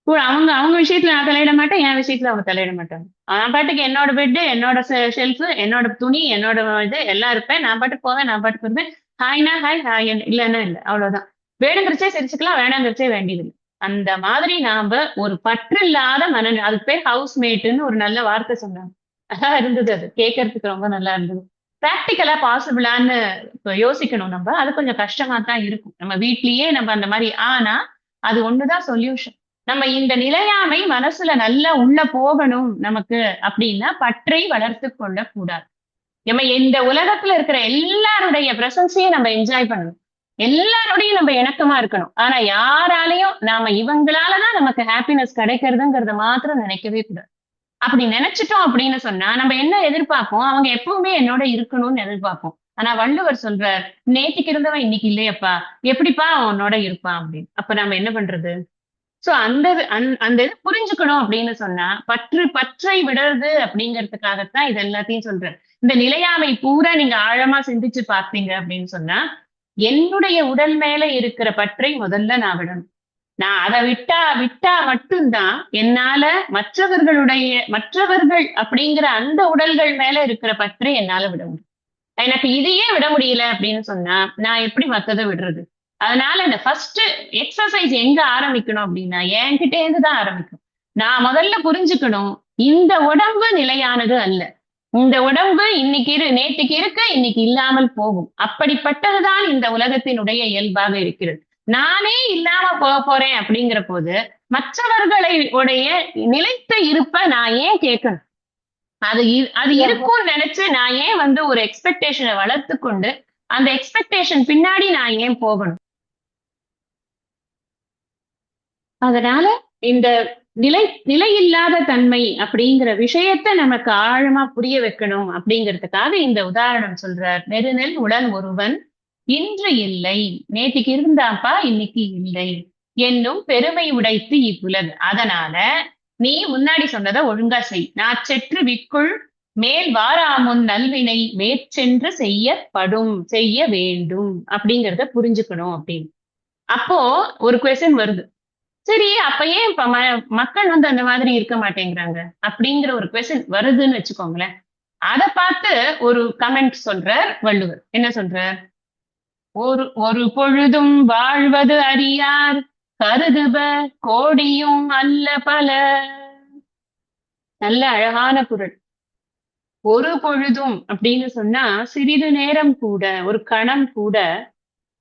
கூட அவங்க அவங்க விஷயத்துல நான் தலையிட மாட்டேன், என் விஷயத்துல அவங்க தலையிட மாட்டாங்க. நான் பாட்டுக்கு என்னோட பெட்டு, என்னோட ஷெல்ஃப், என்னோட துணி, என்னோட இது எல்லாம் இருப்பேன். நான் பாட்டுக்கு போவேன், நான் பாட்டுக்கு வருவேன். ஹாய்னா ஹாய், ஹாய் இல்லைன்னா இல்ல. அவ்வளவுதான். வேணுங்கிறச்சே சிரிச்சுக்கலாம், வேணாங்கிறச்சே வேண்டியதில்லை. அந்த மாதிரி நாம ஒரு பற்றில்லாத அதுக்கு பேர் ஹவுஸ் மேட்டுன்னு ஒரு நல்ல வார்த்தை சொன்னாங்க. நல்லா இருந்தது அது. கேட்கறதுக்கு ரொம்ப நல்லா இருந்தது. பிராக்டிகலா பாசிபிளான்னு இப்ப யோசிக்கணும் நம்ம. அது கொஞ்சம் கஷ்டமா தான் இருக்கும். நம்ம வீட்லயே நம்ம அந்த மாதிரி ஆனா, அது ஒண்ணுதான் சொல்யூஷன். நம்ம இந்த நிலையாமை மனசுல நல்லா உள்ள போகணும் நமக்கு அப்படின்னா, பற்றை வளர்த்துக் கொள்ளக் கூடாது. நம்ம இந்த உலகத்துல இருக்கிற எல்லாருடைய பிரசன்ஸையும் நம்ம என்ஜாய் பண்ணணும். எல்லாரோடையும் நம்ம இணக்கமா இருக்கணும். ஆனா யாராலையும் நாம இவங்களாலதான் நமக்கு ஹாப்பினஸ் கிடைக்கிறதுங்கிறத மாத்திரம் நினைக்கவே கூடாது. அப்படி நினைச்சிட்டோம் அப்படின்னு சொன்னா நம்ம என்ன எதிர்பார்ப்போம்? அவங்க எப்பவுமே என்னோட இருக்கணும்னு எதிர்பார்ப்போம். ஆனா வள்ளுவர் சொல்றார், நேத்திக்கு இருந்தவன் இன்னைக்கு இல்லையப்பா, எப்படிப்பா அவன் உன்னோட இருப்பான் அப்படின்னு. அப்ப நம்ம என்ன பண்றது? சோ அந்த இது புரிஞ்சுக்கணும் அப்படின்னு சொன்னா, பற்றை விடுறது அப்படிங்கிறதுக்காகத்தான் இது எல்லாத்தையும் சொல்றேன். இந்த நிலையாமை பூரா நீங்க ஆழமா சிந்திச்சு பார்த்தீங்க அப்படின்னு சொன்னா, என்னுடைய உடல் மேல இருக்கிற பற்றை முதல்ல நான் விடணும். நான் அதை விட்டா மட்டும்தான் என்னால மற்றவர்கள் அப்படிங்கிற அந்த உடல்கள் மேல இருக்கிற பற்றை என்னால விட முடியும். எனக்கு இதையே விட முடியல அப்படின்னு சொன்னா, நான் எப்படி மத்ததை விடுறது? அதனால இந்த ஃபர்ஸ்ட் எக்ஸர்சைஸ் எங்க ஆரம்பிக்கணும் அப்படின்னா, என்கிட்ட இருந்து தான் ஆரம்பிக்கும். நான் முதல்ல புரிஞ்சுக்கணும், இந்த உடம்பு நிலையானது அல்ல. இந்த உடம்பு நேற்றுக்கு இருக்க, இன்னைக்கு இல்லாமல் போகும். அப்படிப்பட்டதுதான் இந்த உலகத்தினுடைய இயல்பாக இருக்கிறது. நானே இல்லாம போறேன் அப்படிங்கிற போது, மற்றவர்களை உடைய நிலைத்த இருப்ப நான் ஏன் கேட்கணும்? அது இருக்கும்னு நினைச்சு நான் ஏன் ஒரு எக்ஸ்பெக்டேஷனை வளர்த்து கொண்டு அந்த எக்ஸ்பெக்டேஷன் பின்னாடி நான் ஏன் போகணும்? அதனால இந்த நிலையில்லாத தன்மை அப்படிங்கிற விஷயத்த நமக்கு ஆழமா புரிய வைக்கணும் அப்படிங்கிறதுக்காக இந்த உதாரணம் சொல்றார். நெருநெல் உடல் ஒருவன் இன்று இல்லை, நேற்றுக்கு இருந்தாப்பா இன்னைக்கு இல்லை என்னும் பெருமை உடைத்து இவ்வுலகு. அதனால நீ முன்னாடி சொன்னதை ஒழுங்கா செய். நாச்செற்று விக்குள் மேல் வாராமுன் நல்வினை மேற்சென்று செய்ய வேண்டும் அப்படிங்கிறத புரிஞ்சுக்கணும் அப்படின்னு. அப்போ ஒரு கொஸ்டின் வருது. சரி, அப்ப ஏன் இப்ப மக்கள் அந்த மாதிரி இருக்க மாட்டேங்கிறாங்க அப்படிங்கிற ஒரு கொஸ்டின் வருதுன்னு வச்சுக்கோங்களேன். அதை பார்த்து ஒரு கமெண்ட் சொல்றார் வள்ளுவர். என்ன சொல்றார்? ஒரு பொழுதும் வாழ்வது அறியார் கருதுப கோடியும் அல்ல பல. நல்ல அழகான குறள். ஒரு பொழுதும் அப்படின்னு சொன்னா சிறிது நேரம் கூட, ஒரு கணம் கூட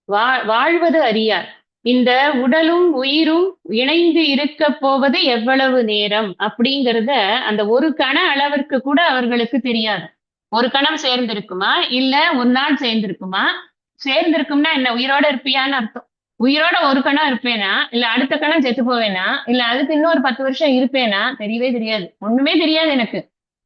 வாழ்வது அறியார். இந்த உடலும் உயிரும் இணைந்து இருக்க போவது எவ்வளவு நேரம் அப்படிங்கிறத அந்த ஒரு கண அளவிற்கு கூட அவர்களுக்கு தெரியாது. ஒரு கணம் சேர்ந்திருக்குமா இல்ல ஒரு நாள் சேர்ந்திருக்குமா? சேர்ந்திருக்கும்னா என்ன, உயிரோட இருப்பியான்னு அர்த்தம். உயிரோட ஒரு கணம் இருப்பேனா இல்ல அடுத்த கணம் செத்து போவேனா இல்ல அதுக்கு இன்னொரு 10 வருஷம் இருப்பேனா தெரியவே தெரியாது. ஒண்ணுமே தெரியாது எனக்கு.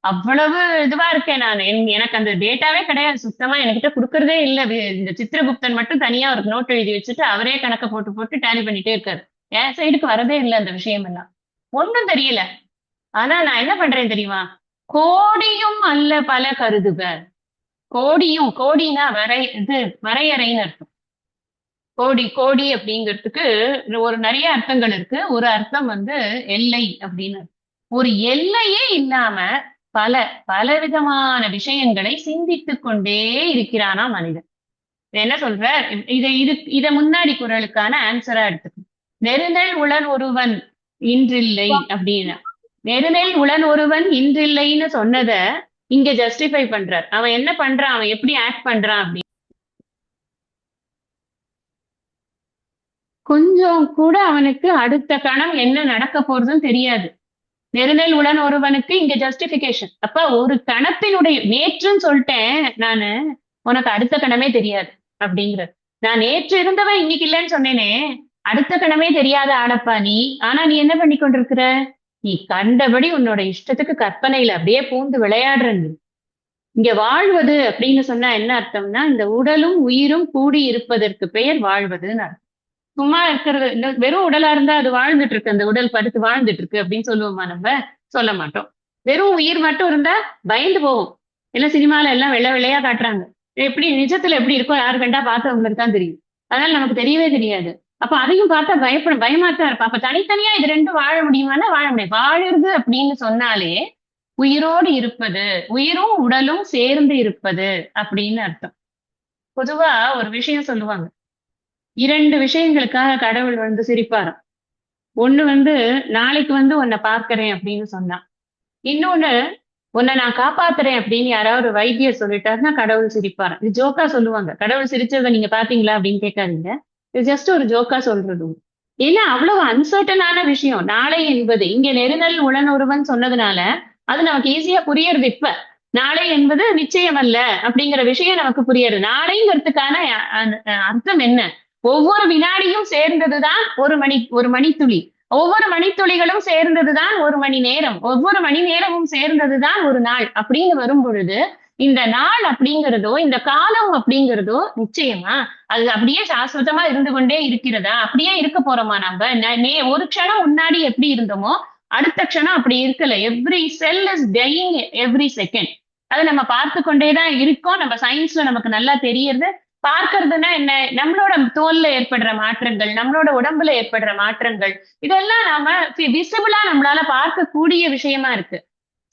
அவ்வளவு இதுவா இருக்கேன் நான். எனக்கு அந்த டேட்டாவே கிடையாது சுத்தமா. என்கிட்ட குடுக்கறதே இல்ல. இந்த சித்திரகுப்தன் மட்டும் தனியா ஒரு நோட் எழுதி வச்சுட்டு அவரே கணக்க போட்டு போட்டு டேலி பண்ணிட்டே இருக்காரு. என் சைடுக்கு வரதே இல்ல அந்த விஷயம் எல்லாம். ஒண்ணும் தெரியல. ஆனா நான் என்ன பண்றேன் தெரியுமா? கோடியும் அல்ல பல கருதுக. கோடியும், கோடினா வரையறைன்னு அர்த்தம். கோடி கோடி அப்படிங்கிறதுக்கு ஒரு நிறைய அர்த்தங்கள் இருக்கு. ஒரு அர்த்தம் வந்து எல்லை அப்படின்னு. ஒரு எல்லையே இல்லாம பல பலவிதமான விஷயங்களை சிந்தித்துக் கொண்டே இருக்கிறானா மனிதன். என்ன சொல்ற, இத முன்னாடி குறளுக்கான ஆன்சரா எடுத்துக்கணும். நெருநெல் உளன் ஒருவன் இன்றில்லை அப்படின்னா, நெருநெல் உளன் ஒருவன் இன்றில்லைன்னு சொன்னத இங்க ஜஸ்டிஃபை பண்றார். அவன் என்ன பண்றான், அவன் எப்படி ஆக்ட் பண்றான் அப்படி கொஞ்சம் கூட அவனுக்கு அடுத்த கணம் என்ன நடக்க போறதுன்னு தெரியாது. நெருநெல் உடன் ஒருவனுக்கு இங்க ஜஸ்டிபிகேஷன். அப்ப ஒரு கணத்தினுடைய நேற்றுன்னு சொல்லிட்டேன் நானு, உனக்கு அடுத்த கணமே தெரியாது அப்படிங்கிறது. நான் நேற்று இருந்தவன் இன்னைக்கு இல்லைன்னு சொன்னேனே, அடுத்த கணமே தெரியாத ஆடப்பா நீ. ஆனா நீ என்ன பண்ணி கொண்டிருக்கிற, நீ கண்டபடி உன்னோட இஷ்டத்துக்கு கற்பனையில அப்படியே பூந்து விளையாடுற நீ. இங்க வாழ்வது அப்படின்னு சொன்னா என்ன அர்த்தம்னா, இந்த உடலும் உயிரும் கூடி இருப்பதற்கு பெயர் வாழ்வதுன்னு அர்த்தம். சும்மா இருக்கிறது இந்த வெறும் உடலா இருந்தா அது வாழ்ந்துட்டு இருக்கு, அந்த உடல் படுத்து வாழ்ந்துட்டு இருக்கு அப்படின்னு சொல்லுவோமா? நம்ம சொல்ல மாட்டோம். வெறும் உயிர் மட்டும் இருந்தா பயந்து போகும். எல்லாம் சினிமால எல்லாம் வெள்ளை வெள்ளையா காட்டுறாங்க. எப்படி நிஜத்துல எப்படி இருக்கோ யாரு கண்டா பார்த்தவங்களுக்கு தான் தெரியும். அதனால நமக்கு தெரியவே தெரியாது. அப்ப அதையும் பார்த்தா பயமாத்தான் இருப்பா. அப்ப தனித்தனியா இது ரெண்டும் வாழ முடியுமானா வாழ முடியாது. வாழுறது அப்படின்னு சொன்னாலே உயிரோடு இருப்பது, உயிரும் உடலும் சேர்ந்து இருப்பது அப்படின்னு அர்த்தம். பொதுவா ஒரு விஷயம் சொல்லுவாங்க, 2 விஷயங்களுக்காக கடவுள் வந்து சிரிப்பாராம். ஒண்ணு வந்து நாளைக்கு வந்து உன்னை பார்க்கிறேன் அப்படின்னு சொன்னான். இன்னொன்னு, உன்னை நான் காப்பாத்துறேன் அப்படின்னு யாராவது ஒரு வைத்தியர் சொல்லிட்டாருன்னா கடவுள் சிரிப்பாராம். இது ஜோக்கா சொல்லுவாங்க. கடவுள் சிரிச்சதை நீங்க பாத்தீங்களா அப்படின்னு கேட்காதீங்க. இது ஜஸ்ட் ஒரு ஜோக்கா சொல்றது. ஏன்னா அவ்வளவு அன்சர்டனான விஷயம் நாளை என்பது. இங்க நெருநல் உளன் ஒருவன் சொன்னதுனால அது நமக்கு ஈஸியா புரியறது. இப்ப நாளை என்பது நிச்சயம் அல்ல அப்படிங்கிற விஷயம் நமக்கு புரியுது. நாளைங்கிறதுக்கான அர்த்தம் என்ன? ஒவ்வொரு வினாடியும் சேர்ந்ததுதான் ஒரு மணித்துளி. ஒவ்வொரு மணித்துளிகளும் சேர்ந்ததுதான் ஒரு மணி நேரம். ஒவ்வொரு மணி நேரமும் சேர்ந்ததுதான் ஒரு நாள் அப்படின்னு வரும் பொழுது, இந்த நாள் அப்படிங்கிறதோ இந்த காலம் அப்படிங்கிறதோ நிச்சயமா அது அப்படியே சாஸ்வதமா இருந்து கொண்டே இருக்கிறதா? அப்படியே இருக்க போறோமா நம்ம? ஒரு க்ஷணம் முன்னாடி எப்படி இருந்தோமோ அடுத்த க்ஷணம் அப்படி இருக்கல. Every sell is dyeing every second. அதை நம்ம பார்த்து கொண்டேதான் இருக்கோம். நம்ம சயின்ஸ்ல நமக்கு நல்லா தெரியறது. பார்க்கறதுன்னா என்ன, நம்மளோட தோல்ல ஏற்படுற மாற்றங்கள், நம்மளோட உடம்புல ஏற்படுற மாற்றங்கள், இதெல்லாம் நாம விசிபிளா நம்மளால பார்க்கக்கூடிய விஷயமா இருக்கு.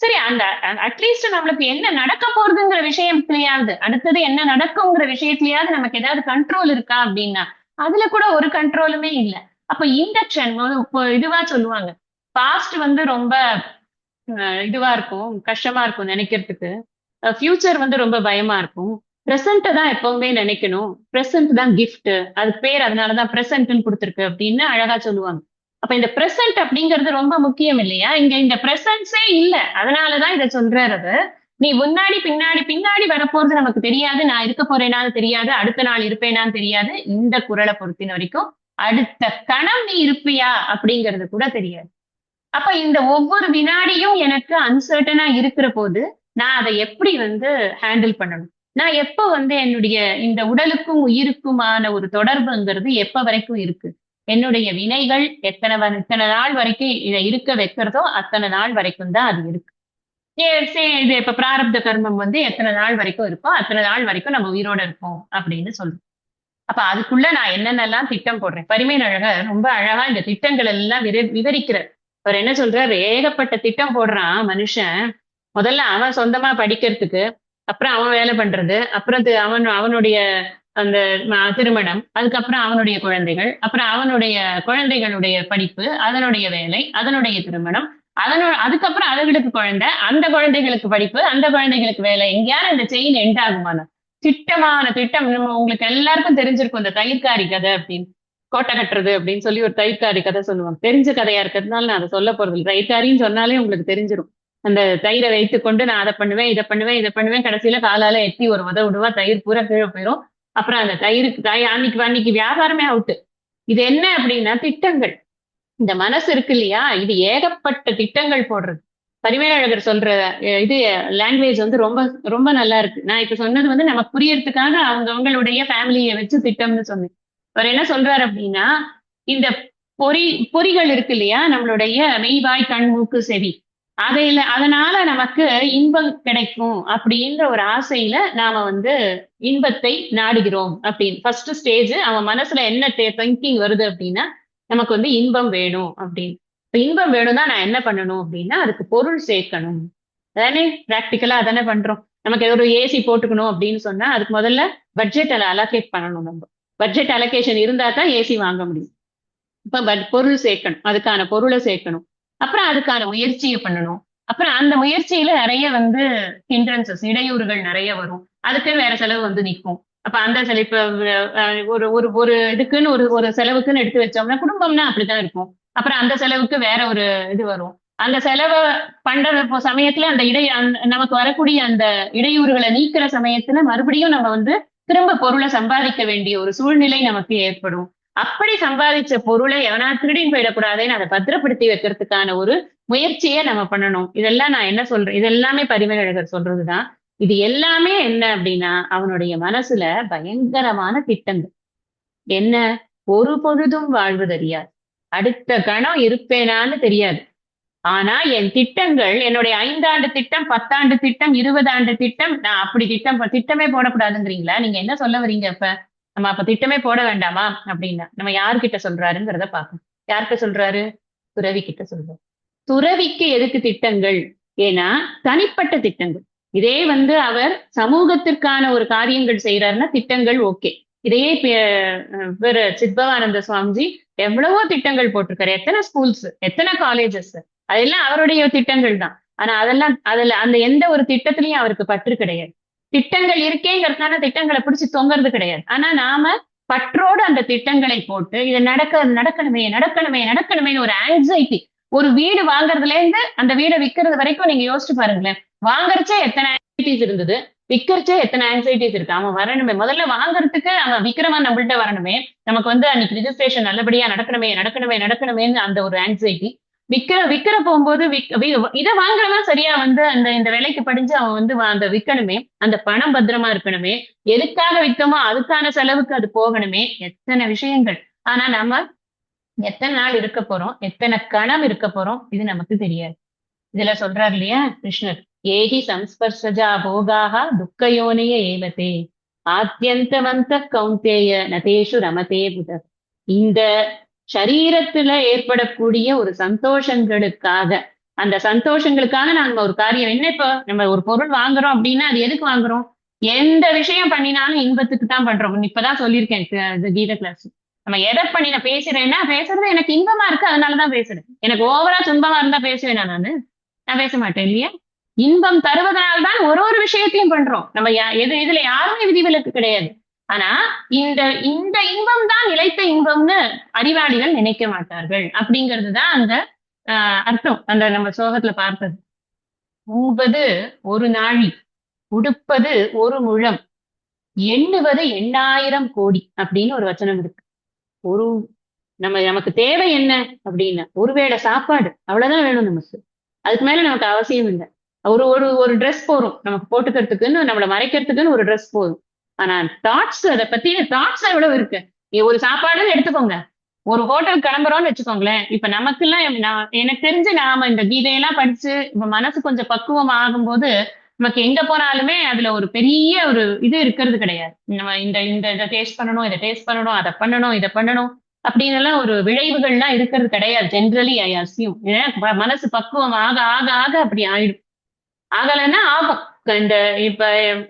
சரி, அந்த அட்லீஸ்ட் நம்மளுக்கு என்ன நடக்க போறதுங்கிற விஷயத்திலயாவது, அடுத்தது என்ன நடக்குங்கிற விஷயத்திலயாவது நமக்கு ஏதாவது கண்ட்ரோல் இருக்கா அப்படின்னா அதுல கூட ஒரு கண்ட்ரோலுமே இல்ல. அப்ப இண்டக்ஷன் இதுவா சொல்லுவாங்க, பாஸ்ட் வந்து ரொம்ப இதுவா இருக்கும், கஷ்டமா இருக்கும் நினைக்கிறதுக்கு. ஃபியூச்சர் வந்து ரொம்ப பயமா இருக்கும். பிரசன்ட தான் எப்பவுமே நினைக்கணும். பிரசன்ட் தான் கிஃப்ட். அதுக்கு பேர் அதனாலதான் பிரசன்ட்னு கொடுத்திருக்கு அப்படின்னு அழகா சொல்லுவாங்க. அப்ப இந்த பிரசன்ட் அப்படிங்கிறது ரொம்ப முக்கியம் இல்லையா? இங்க இந்த பிரசன்ஸே இல்ல. அதனாலதான் இதை சொல்றாரு அது. நீ முன்னாடி பின்னாடி பின்னாடி வரப்போறது நமக்கு தெரியாது. நான் இருக்க போறேனாலும் தெரியாது. அடுத்த நாள் இருப்பேனான்னு தெரியாது. இந்த குறளை பொறுத்தின வரைக்கும் அடுத்த கணம் நீ இருப்பியா அப்படிங்கிறது கூட தெரியாது. அப்ப இந்த ஒவ்வொரு வினாடியும் எனக்கு அன்சர்டனா இருக்கிற போது நான் அதை எப்படி வந்து ஹேண்டில் பண்ணணும்? நான் எப்ப வந்து என்னுடைய இந்த உடலுக்கும் உயிருக்குமான ஒரு தொடர்புங்கிறது எப்ப வரைக்கும் இருக்கு? என்னுடைய வினைகள் எத்தனை நாள் வரைக்கும் இதை இருக்க வைக்கிறதோ அத்தனை நாள் வரைக்கும் தான் அது இருக்கு. இது இப்ப பிராரப்த கர்மம் வந்து எத்தனை நாள் வரைக்கும் இருக்கோ அத்தனை நாள் வரைக்கும் நம்ம உயிரோட இருப்போம் அப்படின்னு சொல்றோம். அப்ப அதுக்குள்ள நான் என்னென்னலாம் திட்டம் போடுறேன். பரிமேன் அழகர் ரொம்ப அழகா இந்த திட்டங்கள் எல்லாம் விவரிக்கிறார். அவர் என்ன சொல்றாரு, ஏகப்பட்ட திட்டம் போடுறான் மனுஷன். முதல்ல அவன் சொந்தமா படிக்கிறதுக்கு, அப்புறம் அவன் வேலை பண்றது, அப்புறம் அவனுடைய அந்த திருமணம், அதுக்கப்புறம் அவனுடைய குழந்தைகள், அப்புறம் அவனுடைய குழந்தைகளுடைய படிப்பு, அதனுடைய வேலை, அதனுடைய திருமணம், அதுக்கப்புறம் அதுகளுக்கு குழந்தை, அந்த குழந்தைகளுக்கு படிப்பு, அந்த குழந்தைகளுக்கு வேலை. எங்கேயாவது இந்த செயின் எண்ட் ஆகுமான? திட்டமான திட்டம். உங்களுக்கு எல்லாருக்கும் தெரிஞ்சிருக்கும் இந்த தயிர்காரி கதை அப்படின்னு. கோட்டை கட்டுறது அப்படின்னு சொல்லி ஒரு தயிர்காரி கதை சொல்லுவாங்க. தெரிஞ்ச கதையா இருக்கிறதுனால நான் அதை சொல்ல போறது இல்லை. தயிர்காரின்னு சொன்னாலே உங்களுக்கு தெரிஞ்சிரும். அந்த தயிரை வைத்துக் கொண்டு நான் அதை பண்ணுவேன், இதை பண்ணுவேன், இதை பண்ணுவேன். கடைசியில காலால எத்தி ஒரு விடுவா, தயிர் பூரா கீழே போயிரும். அப்புறம் அந்த தயிருக்கு அன்னைக்கு அன்னைக்கு வியாபாரமே அவுட்டு. இது என்ன அப்படின்னா திட்டங்கள். இந்த மனசு இருக்கு இல்லையா, இது ஏகப்பட்ட திட்டங்கள் போடுறது. பரிமேலழகர் சொல்ற இது லாங்குவேஜ் வந்து ரொம்ப ரொம்ப நல்லா இருக்கு. நான் இப்ப சொன்னது வந்து நமக்கு புரியறதுக்காக அவங்களுடைய ஃபேமிலியை வச்சு திட்டம்னு சொன்னேன். அவர் என்ன சொல்றாரு அப்படின்னா, இந்த பொறி பொறிகள் இருக்கு இல்லையா, நம்மளுடைய மெய்வாய் கண் மூக்கு செவி, அதனால நமக்கு இன்பம் கிடைக்கும் அப்படின்ற ஒரு ஆசையில நாம வந்து இன்பத்தை நாடுகிறோம் அப்படின்னு. ஃபர்ஸ்ட் ஸ்டேஜ் அவன் மனசுல என்ன திங்கிங் வருது அப்படின்னா, நமக்கு வந்து இன்பம் வேணும் அப்படின்னு. இப்ப இன்பம் வேணும்னா நான் என்ன பண்ணணும் அப்படின்னா, அதுக்கு பொருள் சேர்க்கணும். அதானே பிராக்டிக்கலா அதானே பண்றோம். நமக்கு ஒரு ஏசி போட்டுக்கணும் அப்படின்னு சொன்னா அதுக்கு முதல்ல பட்ஜெட் அலோகேட் பண்ணணும். நம்ம பட்ஜெட் அலோகேஷன் இருந்தா தான் ஏசி வாங்க முடியும். இப்ப பொருள் சேர்க்கணும், அதுக்கான பொருளை சேர்க்கணும், அப்புறம் அதுக்கான முயற்சியை பண்ணணும். அப்புறம் அந்த முயற்சியில நிறைய வந்து ஹிண்ட்ரன்சஸ், இடையூறுகள் நிறைய வரும். அதுக்குன்னு வேற செலவு வந்து நிற்கும். அப்ப அந்த செலவு இப்ப ஒரு ஒரு ஒரு இதுக்குன்னு ஒரு ஒரு செலவுக்குன்னு எடுத்து வச்சோம்னா குடும்பம்னா அப்படித்தான் இருக்கும். அப்புறம் அந்த செலவுக்கு வேற ஒரு இது வரும். அந்த செலவை பண்ற சமயத்துல அந்த நமக்கு வரக்கூடிய அந்த இடையூறுகளை நீக்கிற சமயத்துல மறுபடியும் நம்ம வந்து திரும்ப பொருளை சம்பாதிக்க வேண்டிய ஒரு சூழ்நிலை நமக்கு ஏற்படும். அப்படி சம்பாதிச்ச பொருளை எவனா திருடின்னு போயிடக்கூடாதுன்னு அதை பத்திரப்படுத்தி வைக்கிறதுக்கான ஒரு முயற்சியை நம்ம பண்ணணும். இதெல்லாம் நான் என்ன சொல்றேன், இது எல்லாமே பரிமேலழகர் சொல்றதுதான். இது எல்லாமே என்ன அப்படின்னா அவனுடைய மனசுல பயங்கரமான திட்டங்கள். என்ன? ஒரு பொழுதும் வாழ்வதறியாது. அடுத்த கணம் இருப்பேனான்னு தெரியாது. ஆனா என் திட்டங்கள், என்னுடைய 5 ஆண்டு திட்டம், 10 ஆண்டு திட்டம், 20 ஆண்டு திட்டம், நான் அப்படி திட்டமே போடக்கூடாதுங்கிறீங்களா? நீங்க என்ன சொல்ல வரீங்க அப்ப? நம்ம அப்ப திட்டமே போட வேண்டாமா அப்படின்னா நம்ம யார்கிட்ட சொல்றாருங்கிறத பார்க்கணும். யார்கிட்ட சொல்றாரு? துறவி கிட்ட சொல்றாரு. துறவிக்கு எதுக்கு திட்டங்கள்? ஏன்னா தனிப்பட்ட திட்டங்கள். இதே வந்து அவர் சமூகத்திற்கான ஒரு காரியங்கள் செய்யறாருன்னா திட்டங்கள் ஓகே. இதையே இவர் சித்பவானந்த சுவாமிஜி எவ்வளவோ திட்டங்கள் போட்டிருக்காரு. எத்தனை ஸ்கூல்ஸ், எத்தனை காலேஜஸ், அதெல்லாம் அவருடைய திட்டங்கள் தான். ஆனா அதுல அந்த எந்த ஒரு திட்டத்திலையும் அவருக்கு பற்று கிடையாது. திட்டங்கள் இருக்கேங்கிறதுனால திட்டங்களை பிடிச்சு தொங்குறது கிடையாது. ஆனா நாம பற்றோடு அந்த திட்டங்களை போட்டு இது நடக்கணுமே நடக்கணுமே நடக்கணுமேன்னு ஒரு ஆங்ஸைட்டி. ஒரு வீடு வாங்குறதுல இருந்து அந்த வீடை விற்கிறது வரைக்கும் நீங்க யோசிச்சு பாருங்களேன். வாங்குறச்சே எத்தனை ஆங்ஸைட்டிஸ் இருந்தது, விற்கிறச்சே எத்தனை ஆங்ஸைட்டிஸ் இருக்கு. அவன் வரணுமே, முதல்ல வாங்குறதுக்கு அவன் விற்கிறவன் நம்மள்ட்ட வரணுமே, நமக்கு வந்து அன்னைக்கு ரிஜிஸ்ட்ரேஷன் நல்லபடியா நடக்கணுமே நடக்கணுமே நடக்கணுமேன்னு அந்த ஒரு ஆங்ஸைட்டி. விக்கிற போகும்போது இதை வாங்குறவன் சரியா வந்து அந்த இந்த விலைக்கு படிஞ்சு அவன் வந்து அந்த விற்கணுமே, அந்த பணம் பத்திரமா இருக்கணுமே, எதுக்காக வித்தோமோ அதுக்கான செலவுக்கு அது போகணுமே, எத்தனை விஷயங்கள். ஆனா நம்ம எத்தனை நாள் இருக்க போறோம், எத்தனை கணம் இருக்க போறோம், இது நமக்கு தெரியாது. இதுல சொல்றாரு இல்லையா கிருஷ்ணர், ஏகி சம்ஸ்பர்ஷஜா போகாக துக்கயோனிய ஏவதே ஆத்யந்தவந்த கௌந்தேய நதேஷு ரமதே புத. இந்த சரீரத்துல ஏற்படக்கூடிய ஒரு சந்தோஷங்களுக்காக, அந்த சந்தோஷங்களுக்காக நம்ம ஒரு காரியம் என்ன, இப்போ நம்ம ஒரு பொருள் வாங்குறோம் அப்படின்னா அது எதுக்கு வாங்குறோம்? எந்த விஷயம் பண்ணினாலும் இன்பத்துக்கு தான் பண்றோம். இப்பதான் சொல்லியிருக்கேன் கீத கிளாஸ். நம்ம எதை பண்ணி நான் பேசுறேன்னா, பேசுறது எனக்கு இன்பமா இருக்கு அதனாலதான் பேசுறேன். எனக்கு ஓவரா துன்பமா இருந்தா பேசுவேனா நான் பேச மாட்டேன் இல்லையா? இன்பம் தருவதனால்தான் ஒரு ஒரு விஷயத்தையும் பண்றோம். நம்ம இதுல யாருமே விதிவிலக்கு கிடையாது. ஆனா இந்த இந்த இன்பம் தான் நிலைத்த இன்பம்னு அறிவாளிகள் நினைக்க மாட்டார்கள். அப்படிங்கிறதுதான் அந்த அர்த்தம். அந்த நம்ம சோகத்துல பார்த்தது. உண்பது ஒரு நாழி, உடுப்பது ஒரு முழம், எண்ணுவது 8,000 கோடி அப்படின்னு ஒரு வச்சனம் இருக்கு. ஒரு நமக்கு தேவை என்ன அப்படின்னா ஒருவேளை சாப்பாடு, அவ்வளவுதான் வேணும் நமக்கு. அதுக்கு மேல நமக்கு அவசியம் இல்லை. ஒரு ஒரு ஒரு ட்ரெஸ் போறோம் நமக்கு போட்டுக்கிறதுக்குன்னு, நம்மளை மறைக்கிறதுக்குன்னு ஒரு ட்ரெஸ் போதும். ஆனா தாட்ஸ், அதை பத்தின தாட்ஸ் எவ்வளவு இருக்கு. ஒரு சாப்பாடுன்னு எடுத்துக்கோங்க, ஒரு ஹோட்டல் கிளம்புறோம்னு வச்சுக்கோங்களேன். இப்ப நமக்கு எல்லாம் எனக்கு தெரிஞ்சு நாம இந்த கீதையெல்லாம் படிச்சு இப்ப மனசு கொஞ்சம் பக்குவம் ஆகும்போது நமக்கு எங்க போனாலுமே அதுல ஒரு பெரிய ஒரு இது இருக்கிறது கிடையாது. நம்ம இந்த இந்த இதை டேஸ்ட் பண்ணணும், இதை டேஸ்ட் பண்ணணும், அதை பண்ணணும், இதை பண்ணணும் அப்படின்னு எல்லாம் ஒரு விளைவுகள்லாம் இருக்கிறது கிடையாது. ஜென்ரலி ஐ அசியூம். மனசு பக்குவம் ஆக ஆக ஆக அப்படி ஆயிடும். ஆகலைன்னா ஆகும். இந்த இப்ப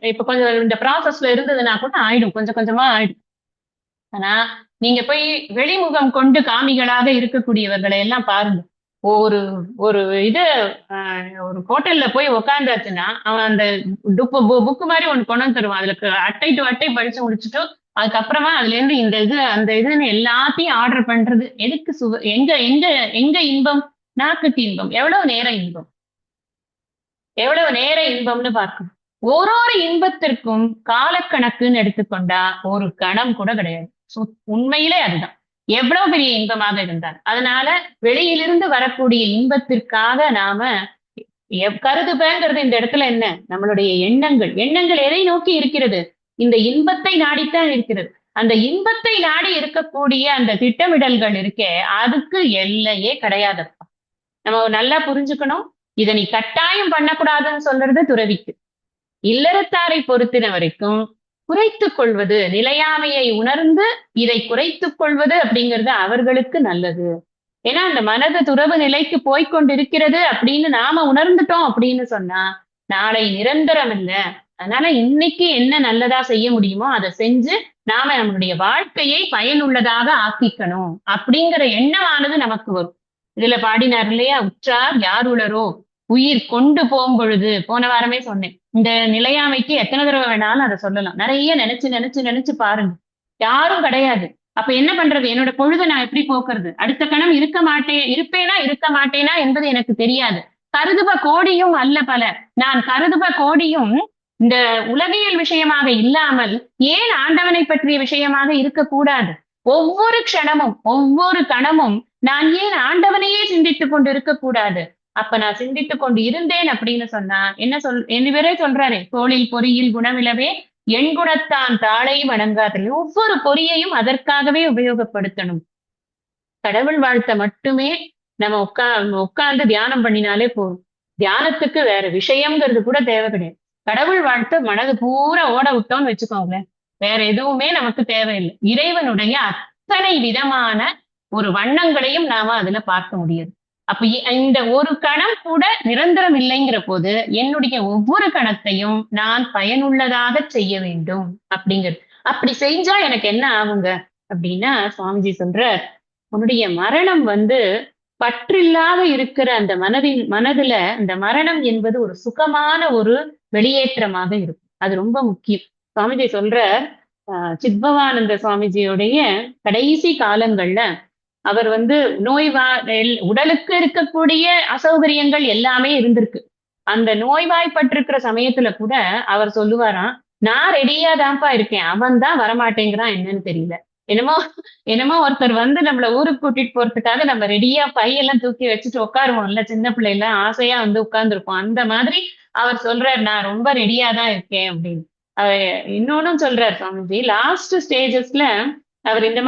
இப்ப கொஞ்சம் இந்த ப்ராசஸ்ல இருந்ததுன்னா கூட ஆயிடும், கொஞ்சம் கொஞ்சமா ஆயிடும். ஆனா நீங்க போய் வெளிமுகம் கொண்டு காமிகளாக இருக்கக்கூடியவர்களை எல்லாம் பாருங்க. ஒரு ஒரு இது ஒரு ஹோட்டல்ல போய் உக்காந்தாச்சுன்னா அவன் அந்த புக்கு மாதிரி ஒண்ணு கொண்டு வந்து தருவான். அதுல அட்டை டு அட்டை படிச்சு முடிச்சுட்டு அதுக்கப்புறமா அதுல இருந்து இந்த இது அந்த இதுன்னு எல்லாத்தையும் ஆர்டர் பண்றது எதுக்கு? எங்க எங்க எங்க இன்பம்? நாக்குக்கு இன்பம். எவ்வளவு நேர இன்பம்னு பார்க்கணும். ஓரொரு இன்பத்திற்கும் காலக்கணக்குன்னு எடுத்துக்கொண்டா ஒரு கணம் கூட கிடையாது. உண்மையிலே அதுதான். எவ்வளவு பெரிய இன்பமாக இருந்தால். அதனால வெளியிலிருந்து வரக்கூடிய இன்பத்திற்காக நாம கருதுபங்கிறது இந்த இடத்துல என்ன? நம்மளுடைய எண்ணங்கள். எண்ணங்கள் எதை நோக்கி இருக்கிறது? இந்த இன்பத்தை நாடித்தான் இருக்கிறது. அந்த இன்பத்தை நாடி இருக்கக்கூடிய அந்த திட்டமிடல்கள் இருக்கே, அதுக்கு எல்லையே கிடையாது. நம்ம நல்லா புரிஞ்சுக்கணும். இதை நீ கட்டாயம் பண்ணக்கூடாதுன்னு சொல்றது துறவிக்கு. இல்லறத்தாரை பொறுத்தின வரைக்கும் குறைத்துக் கொள்வது, நிலையாமையை உணர்ந்து இதை குறைத்துக் கொள்வது அப்படிங்கிறது அவர்களுக்கு நல்லது. ஏன்னா அந்த மனது துறவு நிலைக்கு போய்கொண்டிருக்கிறது அப்படின்னு நாம உணர்ந்துட்டோம் அப்படின்னு சொன்னா நாளை நிரந்தரம் இல்ல. அதனால இன்னைக்கு என்ன நல்லதா செய்ய முடியுமோ அதை செஞ்சு நாம நம்மளுடைய வாழ்க்கையை பயனுள்ளதாக ஆக்கிக்கணும் அப்படிங்கிற எண்ணமானது நமக்கு வரும். இதுல பாடினார் இல்லையா, உற்றார் யார் உளரோ உயிர் கொண்டு போகும் பொழுது. போன வாரமே சொன்னேன், இந்த நிலையாமைக்கு எத்தனை தடவை வேணாலும் அதை சொல்லலாம். நிறைய நினைச்சு நினைச்சு நினைச்சு பாருங்க, யாரும் கிடையாது. அப்ப என்ன பண்றது? என்னோட பொழுது நான் எப்படி போக்குறது? அடுத்த கணம் இருக்க மாட்டேன், இருப்பேனா இருக்க மாட்டேனா என்பது எனக்கு தெரியாது. கருதுப கோடியும் அல்ல பல. நான் கருதுப கோடியும் இந்த உலகியல் விஷயமாக இல்லாமல் ஏன் ஆண்டவனை பற்றிய விஷயமாக இருக்கக்கூடாது? ஒவ்வொரு க்ஷணமும் ஒவ்வொரு கணமும் நான் ஏன் ஆண்டவனையே சிந்தித்துக் கொண்டு இருக்கக்கூடாது? அப்ப நான் சிந்தித்துக் கொண்டு இருந்தேன் அப்படின்னு சொன்னா என்ன என்னவரே சொல்றாரு, தோளில் பொறியில் குணமிலவே எண் குணத்தான் தாளை வணங்காதல். ஒவ்வொரு பொறியையும் அதற்காகவே உபயோகப்படுத்தணும். கடவுள் வாழ்த்த மட்டுமே நம்ம உட்கார்ந்து தியானம் பண்ணினாலே போதும். தியானத்துக்கு வேற விஷயம்ங்கிறது கூட தேவை கிடையாது. கடவுள் வாழ்த்த மனது பூரா ஓட விட்டோம்னு வச்சுக்கோங்களேன், வேற எதுவுமே நமக்கு தேவையில்லை. இறைவனுடைய அத்தனை விதமான ஒரு வண்ணங்களையும் நாம அதுல பார்க்க முடியாது. அப்ப இந்த ஒரு கணம் கூட நிரந்தரம் இல்லைங்கிற போது என்னுடைய ஒவ்வொரு கணத்தையும் நான் பயனுள்ளதாக செய்ய வேண்டும் அப்படிங்கிறது. அப்படி செஞ்சா எனக்கு என்ன ஆகுங்க அப்படின்னா, சுவாமிஜி சொல்ற, உன்னுடைய மரணம் பற்றில்லாத இருக்கிற அந்த மனதுல அந்த மரணம் என்பது ஒரு சுகமான ஒரு வெளியேற்றமாக இருக்கும். அது ரொம்ப முக்கியம். சுவாமிஜி சொல்ற, சித்பவானந்த சுவாமிஜியுடைய கடைசி காலங்கள்ல அவர் உடலுக்கு இருக்கக்கூடிய அசௌகரியங்கள் எல்லாமே இருந்திருக்கு. அந்த நோய்வாய்ப்பட்டிருக்கிற சமயத்துல கூட அவர் சொல்லுவாராம், நான் ரெடியா தான்ப்பா இருக்கேன், அவன் தான் வரமாட்டேங்கிறான், என்னன்னு தெரியல. என்னமோ என்னமோ ஒருத்தர் நம்மள ஊருக்கு கூட்டிட்டு போறதுக்காக நம்ம ரெடியா பையெல்லாம் தூக்கி வச்சுட்டு உட்காருவோம்ல, சின்ன பிள்ளைல ஆசையா உட்கார்ந்துருப்போம். அந்த மாதிரி அவர் சொல்றாரு, நான் ரொம்ப ரெடியா தான் இருக்கேன் அப்படின்னு. இன்னொன்னும் சொல்றாரு சுவாமிஜி, லாஸ்ட் ஸ்டேஜஸ்ல அவர் இந்த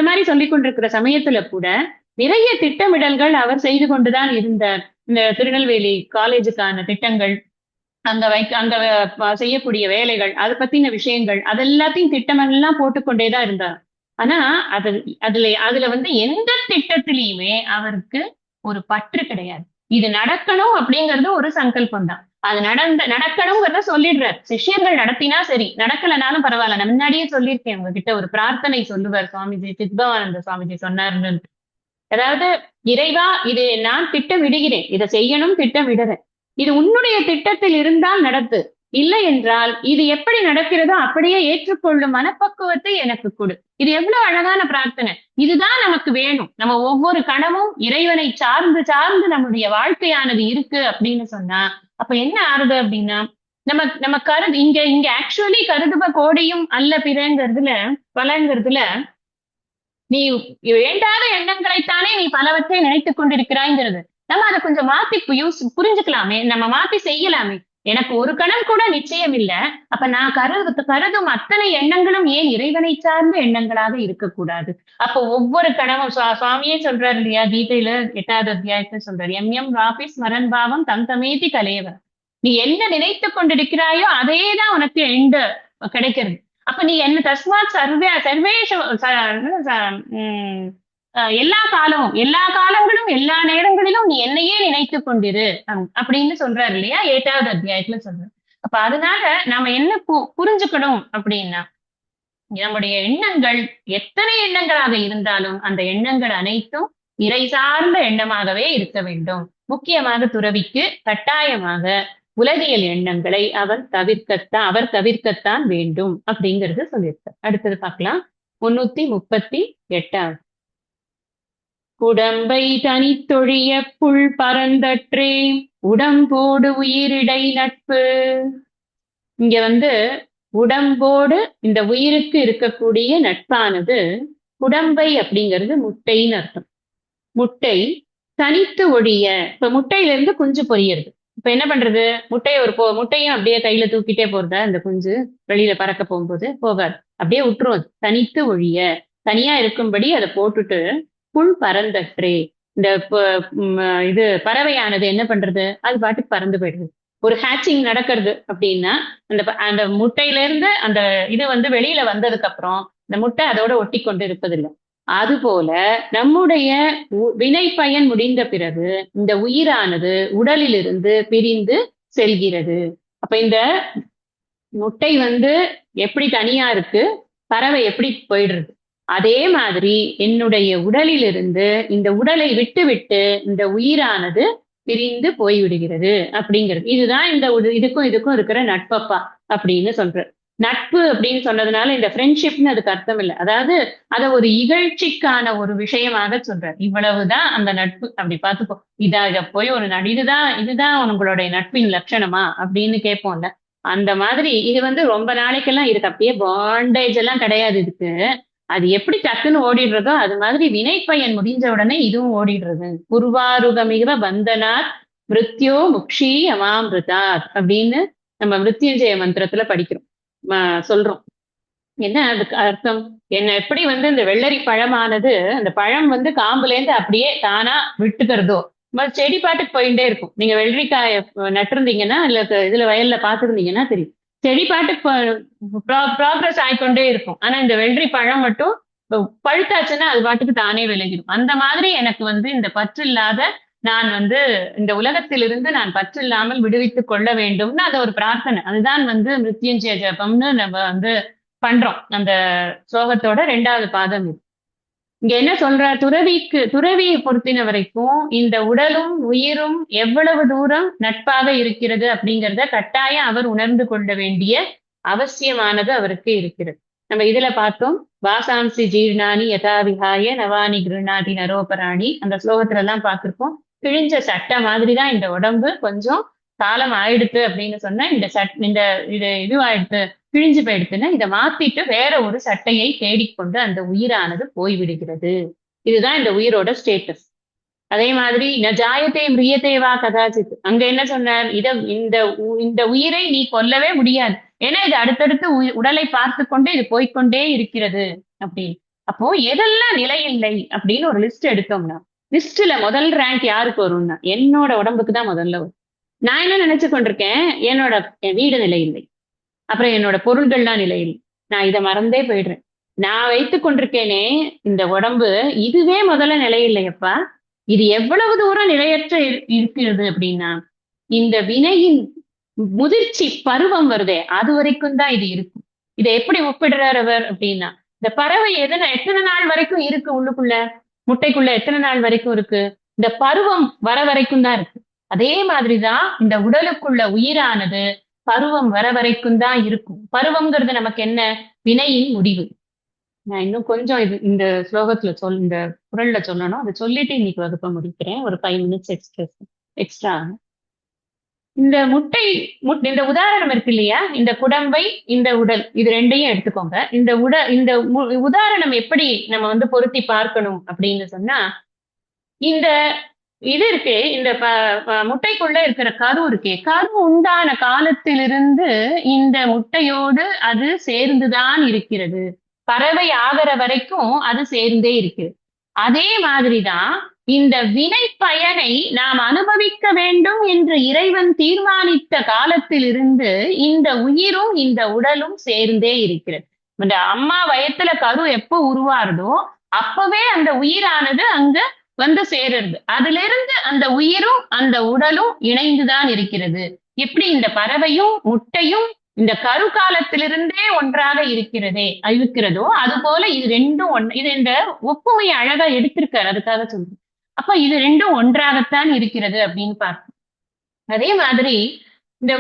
மாதிரி சொல்லிக் கொண்டிருக்கிற சமயத்துல கூட நிறைய திட்டமிடல்கள் அவர் செய்து கொண்டுதான் இருந்தார். இந்த திருநெல்வேலி காலேஜுக்கான திட்டங்கள், அங்க செய்யக்கூடிய வேலைகள், அதை பத்தின விஷயங்கள், அதெல்லாத்தையும் திட்டமெல்லாம் போட்டுக்கொண்டேதான் இருந்தார். ஆனா அதுல எந்த திட்டத்திலையுமே அவருக்கு ஒரு பற்று கிடையாது. இது நடக்கணும் அப்படிங்கிறது ஒரு சங்கல்பம் தான். அது நடக்கணுங்கிறத சொல்லிடுறார். சிஷ்யர்கள் நடத்தினா சரி, நடக்கலனாலும் பரவாயில்ல. நான் முன்னாடியே சொல்லியிருக்கேன் உங்ககிட்ட, ஒரு பிரார்த்தனை சொல்லுவார் சுவாமிஜி, சித்பவானந்த சுவாமிஜி சொன்னாருன்னு. அதாவது, இறைவா, இது நான் திட்டமிடுகிறேன், இதை செய்யணும் திட்டமிடுறேன், இது உன்னுடைய திட்டத்தில் இருந்தால் நடத்து, இல்லை என்றால் இது எப்படி நடக்கிறதோ அப்படியே ஏற்றுக்கொள்ளும் மனப்பக்குவத்தை எனக்கு கொடு. இது எவ்வளவு அழகான பிரார்த்தனை. இதுதான் நமக்கு வேணும். நம்ம ஒவ்வொரு கணமும் இறைவனை சார்ந்து சார்ந்து நம்முடைய வாழ்க்கையானது இருக்கு அப்படின்னு சொன்னா அப்ப என்ன ஆறுது அப்படின்னா, நம்ம இங்க ஆக்சுவலி கருதுப கோடியும் அல்ல பிறங்கிறதுல பலங்கிறதுல நீ வேண்டாத எண்ணங்களைத்தானே நீ பலவற்றை நினைத்துக் கொண்டிருக்கிறாய்ங்கிறது. நம்ம அதை கொஞ்சம் மாத்தி புரிஞ்சுக்கலாமே, நம்ம மாத்தி செய்யலாமே. எனக்கு ஒரு கணம் கூட நிச்சயம் இல்ல, அப்ப நான் கருதும் அத்தனை எண்ணங்களும் ஏன் இறைவனை சார்ந்த எண்ணங்களாக இருக்கக்கூடாது? அப்ப ஒவ்வொரு கணமும் சுவாமியே சொல்றாரு இல்லையா, கீதையில 8வது அத்தியாயத்தை சொல்றாரு, எம் ராபி ஸ்மரன் பாவம் தம் தமேதி கலேவர். நீ என்ன நினைத்துக் கொண்டிருக்கிறாயோ அதேதான் உனக்கு எண்டு கிடைக்கிறது. அப்ப நீ என்ன தஸ்மாத் சர்வேஷ எல்லா காலங்களும் எல்லா நேரங்களிலும் நீ என்னையே நினைத்துக் கொண்டிரு அப்படின்னு சொல்றாரு இல்லையா, 8வது அத்தியாயத்துல சொல்றாரு. அப்ப அதனால நாம என்ன புரிஞ்சுக்கணும் அப்படின்னா, நம்முடைய எண்ணங்கள் எத்தனை எண்ணங்களாக இருந்தாலும் அந்த எண்ணங்கள் அனைத்தும் இறை சார்ந்த எண்ணமாகவே இருக்க வேண்டும். முக்கியமாக துறவிக்கு கட்டாயமாக உலகியல் எண்ணங்களை அவர் தவிர்க்கத்தான் வேண்டும் அப்படிங்கிறது சொல்லியிருக்கார். அடுத்தது பார்க்கலாம். 338. குடம்பை தனித்தொழிய புல் பரந்தற்றே உடம்போடு உயிரிடை நட்பு. இங்க வந்து உடம்போடு இந்த உயிருக்கு இருக்கக்கூடிய நட்பானது, குடம்பை அப்படிங்கிறது முட்டைன்னு அர்த்தம். முட்டை தனித்து ஒழிய, இப்ப முட்டையில இருந்து குஞ்சு பொரியுது. இப்ப என்ன பண்றது? முட்டையும் அப்படியே கையில தூக்கிட்டே போறதா? இந்த குஞ்சு வெளியில பறக்க போகும்போது போகாது, அப்படியே விட்டுரும். அது தனித்து ஒழிய, தனியா இருக்கும்படி அதை போட்டுட்டு, புல் பரந்தற்றே, இந்த இது பறவையானது என்ன பண்றது? அது பாட்டுக்கு பறந்து போயிடுது. ஒரு ஹேச்சிங் நடக்கிறது அப்படின்னா, அந்த அந்த முட்டையில இருந்து அந்த இது வந்து வெளியில வந்ததுக்கு அப்புறம் இந்த முட்டை அதோட ஒட்டி கொண்டு இருப்பதில்லை. அதுபோல நம்முடைய வினை பயன் முடிந்த பிறகு இந்த உயிரானது உடலிலிருந்து பிரிந்து செல்கிறது. அப்ப இந்த முட்டை வந்து எப்படி தனியா இருக்கு, பறவை எப்படி போயிடுறது, அதே மாதிரி என்னுடைய உடலிலிருந்து இந்த உடலை விட்டு விட்டு இந்த உயிரானது பிரிந்து போய்விடுகிறது அப்படிங்கிறது. இதுதான் இந்த இதுக்கும் இருக்கிற நட்பப்பா அப்படின்னு சொல்ற. நட்பு அப்படின்னு சொன்னதுனால இந்த ஃப்ரெண்ட்ஷிப்னு அதுக்கு அர்த்தம் இல்லை. அதாவது அதை ஒரு இகழ்ச்சிக்கான ஒரு விஷயமாக சொல்றார். இவ்வளவுதான் அந்த நட்பு. அப்படி பார்த்துக்கோ. இத போய் ஒரு இதுதான் உங்களுடைய நட்பின் லட்சணமா அப்படின்னு கேட்போம்ல. அந்த மாதிரி இது வந்து ரொம்ப நாளைக்கெல்லாம் இருக்கு. அப்படியே பாண்டேஜ் எல்லாம் கிடையாது இதுக்கு. அது எப்படி டக்குன்னு ஓடிடுறதோ அது மாதிரி வினை பயன் முடிஞ்ச உடனே இதுவும் ஓடிடுறது. புர்வாருகமிக பந்தனாத் மிருத்யோ முக்ஷி அமாமிருதாத் அப்படின்னு நம்ம மிருத்யுஞ்சய மந்திரத்துல படிக்கிறோம், சொல்றோம். என்ன அதுக்கு அர்த்தம்? என்ன எப்படி வந்து இந்த வெள்ளரி பழமானது அந்த பழம் வந்து காம்புல இருந்து அப்படியே தானா விட்டுக்கிறதோ, செடி பாட்டுக்கு போயிட்டே இருக்கும். நீங்க வெள்ளரிக்காய நட்டிருந்தீங்கன்னா இல்ல இதுல வயல்ல பாத்துருந்தீங்கன்னா தெரியும், செடி பாட்டுக்கு ப்ராக்ரஸ் ஆயிக்கொண்டே இருக்கும். ஆனா இந்த வெள்ளரி பழம் மட்டும் பழுத்தாச்சுன்னா அது பாட்டுக்கு தானே விலகிடும். அந்த மாதிரி எனக்கு வந்து இந்த பற்று இல்லாத நான் வந்து இந்த உலகத்திலிருந்து நான் பற்று இல்லாமல் விடுவித்துக் கொள்ள வேண்டும்னு அது ஒரு பிரார்த்தனை. அதுதான் வந்து மிருத்யுஞ்சய ஜபம்னு நம்ம வந்து பண்றோம். அந்த ஸ்லோகத்தோட 2வது பாதம் இது. இங்க என்ன சொல்ற? துறவியை பொறுத்தின வரைக்கும் இந்த உடலும் உயிரும் எவ்வளவு தூரம் நட்பாக இருக்கிறது அப்படிங்கிறத கட்டாயம் அவர் உணர்ந்து கொள்ள வேண்டிய அவசியமானது அவருக்கு இருக்கிறது. நம்ம இதுல பார்த்தோம், வாசாம்சி ஜீர்ணானி யதாவிகாய நவானி கிருணாதி நரோபராணி, அந்த ஸ்லோகத்துல எல்லாம் பார்த்திருப்போம். கிழிஞ்ச சட்டை மாதிரிதான் இந்த உடம்பு. கொஞ்சம் காலம் ஆயிடுத்து அப்படின்னு சொன்னா இந்த இதுவாயிடுத்து, கிழிஞ்சு போயிடுத்துன்னா இதை மாத்திட்டு வேற ஒரு சட்டையை தேடிக்கொண்டு அந்த உயிரானது போய்விடுகிறது. இதுதான் இந்த உயிரோட ஸ்டேட்டஸ். அதே மாதிரி நஜாயத்தே மிரியத்தேவா கதாச்சித், அங்க என்ன சொன்னார்? இந்த உயிரை நீ கொல்லவே முடியாது, ஏன்னா இது அடுத்தடுத்து உடலை பார்த்து கொண்டு இது போய்கொண்டே இருக்கிறது அப்படின்னு. அப்போ எதெல்லாம் நிலையில்லை அப்படின்னு ஒரு லிஸ்ட் எடுத்தோம்னா, லிஸ்ட்ல முதல் ரேங்க் யாருக்கு வரும்னா என்னோட உடம்புக்கு தான் முதல்ல வரும். நான் என்ன நினைச்சு கொண்டிருக்கேன்? என் வீடு நிலையில்லை, அப்புறம் என்னோட பொருள்கள்லாம் நிலையில்லை, நான் இதை மறந்தே போயிடுறேன். நான் வைத்துக் கொண்டிருக்கேனே இந்த உடம்பு, இதுவே முதல்ல நிலையில்லையப்பா. இது எவ்வளவு தூரம் நிலையற்ற இருக்கிறது அப்படின்னா, இந்த வினையின் முதிர்ச்சி பருவம் வருதே அது வரைக்கும் தான் இது இருக்கும். இதை எப்படி ஒப்பிடுறார் அவர் அப்படின்னா, இந்த பறவை எத்தனை நாள் வரைக்கும் இருக்கு உள்ளுக்குள்ள, முட்டைக்குள்ள எத்தனை நாள் வரைக்கும் இருக்கு? இந்த பருவம் வர வரைக்கும் தான் இருக்கு. அதே மாதிரிதான் இந்த உடலுக்குள்ள உயிரானது பருவம் வர வரைக்கும் தான் இருக்கும். பருவம்ங்கிறது நமக்கு என்ன? வினையின் முடிவு. நான் இன்னும் கொஞ்சம் இந்த ஸ்லோகத்துல இந்த குரல்ல சொல்லணும். அதை சொல்லிட்டு இன்னைக்கு வகுப்ப முடிக்கிறேன். ஒரு 5 மினிட்ஸ் எக்ஸ்ட்ரா. இந்த இந்த உதாரணம் இருக்கு இல்லையா, இந்த குடம்பை, இந்த உடல், இது ரெண்டையும் எடுத்துக்கோங்க. இந்த உதாரணம் எப்படி நம்ம வந்து பொருத்தி பார்க்கணும் அப்படின்னு சொன்னா, இந்த இது இருக்கு, இந்த முட்டைக்குள்ள இருக்கிற கரு இருக்கே, கரு உண்டான காலத்திலிருந்து இந்த முட்டையோடு அது சேர்ந்துதான் இருக்கிறது. பறவை ஆகிற வரைக்கும் அது சேர்ந்தே இருக்குது. அதே மாதிரிதான் இந்த வினை பயனை நாம் அனுபவிக்க வேண்டும் என்று இறைவன் தீர்மானித்த காலத்திலிருந்து இந்த உயிரும் இந்த உடலும் சேர்ந்தே இருக்கிறது. இந்த அம்மா வயத்துல கரு எப்போ உருவாருதோ அப்பவே அந்த உயிரானது அங்க வந்து சேருது. அதுல இருந்து அந்த உயிரும் அந்த உடலும் இணைந்துதான் இருக்கிறது. எப்படி இந்த பறவையும் முட்டையும் இந்த கரு காலத்திலிருந்தே ஒன்றாக இருக்கிறதோ அது போல இது ரெண்டும் இது இந்த ஒப்புமையை அழகா எடுத்திருக்காரு. அதுக்காக சொல்றேன். அப்ப இது ரெண்டும் ஒன்றாகத்தான் இருக்கிறது அப்படின்னு பார்ப்போம். அதே மாதிரி இந்த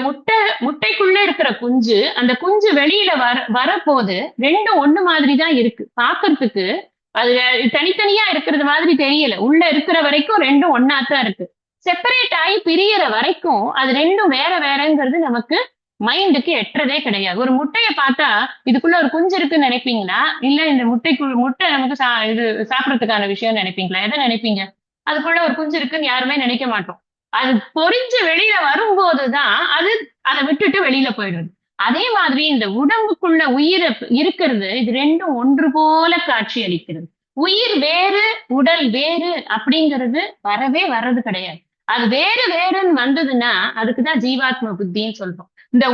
முட்டைக்குள்ள இருக்கிற குஞ்சு, அந்த குஞ்சு வெளியில வரப்போது ரெண்டும் ஒண்ணு மாதிரி தான் இருக்கு. பார்க்கறதுக்கு அது தனித்தனியா இருக்கிறது மாதிரி தெரியல. உள்ள இருக்கிற வரைக்கும் ரெண்டும் ஒண்ணாத்தான் இருக்கு. செப்பரேட் ஆகி பிரியற வரைக்கும் அது ரெண்டும் வேற வேறங்கிறது நமக்கு மைண்டுக்கு எட்டுறதே கிடையாது. ஒரு முட்டைய பார்த்தா இதுக்குள்ள ஒரு குஞ்சு இருக்குன்னு நினைப்பீங்களா? இல்ல இந்த முட்டை நமக்கு இது சாப்பிடறதுக்கான விஷயம்னு நினைப்பீங்களா? எதை நினைப்பீங்க? அதுக்குள்ள ஒரு குஞ்சு இருக்குன்னு யாருமே நினைக்க மாட்டோம். அது பொரிஞ்சு வெளியில வரும்போதுதான் அதை விட்டுட்டு வெளியில போயிடுது. அதே மாதிரி இந்த உடம்புக்குள்ள உயிர் இருக்கிறது, இது ரெண்டும் ஒன்று போல காட்சி அளிக்கிறது. உயிர் வேறு, உடல் வேறு அப்படிங்கிறது வரவே வர்றது கிடையாது. அது வேறு வேறுன்னு வந்ததுன்னா அதுக்குதான் ஜீவாத்ம புத்தின்னு சொல்றோம். இந்த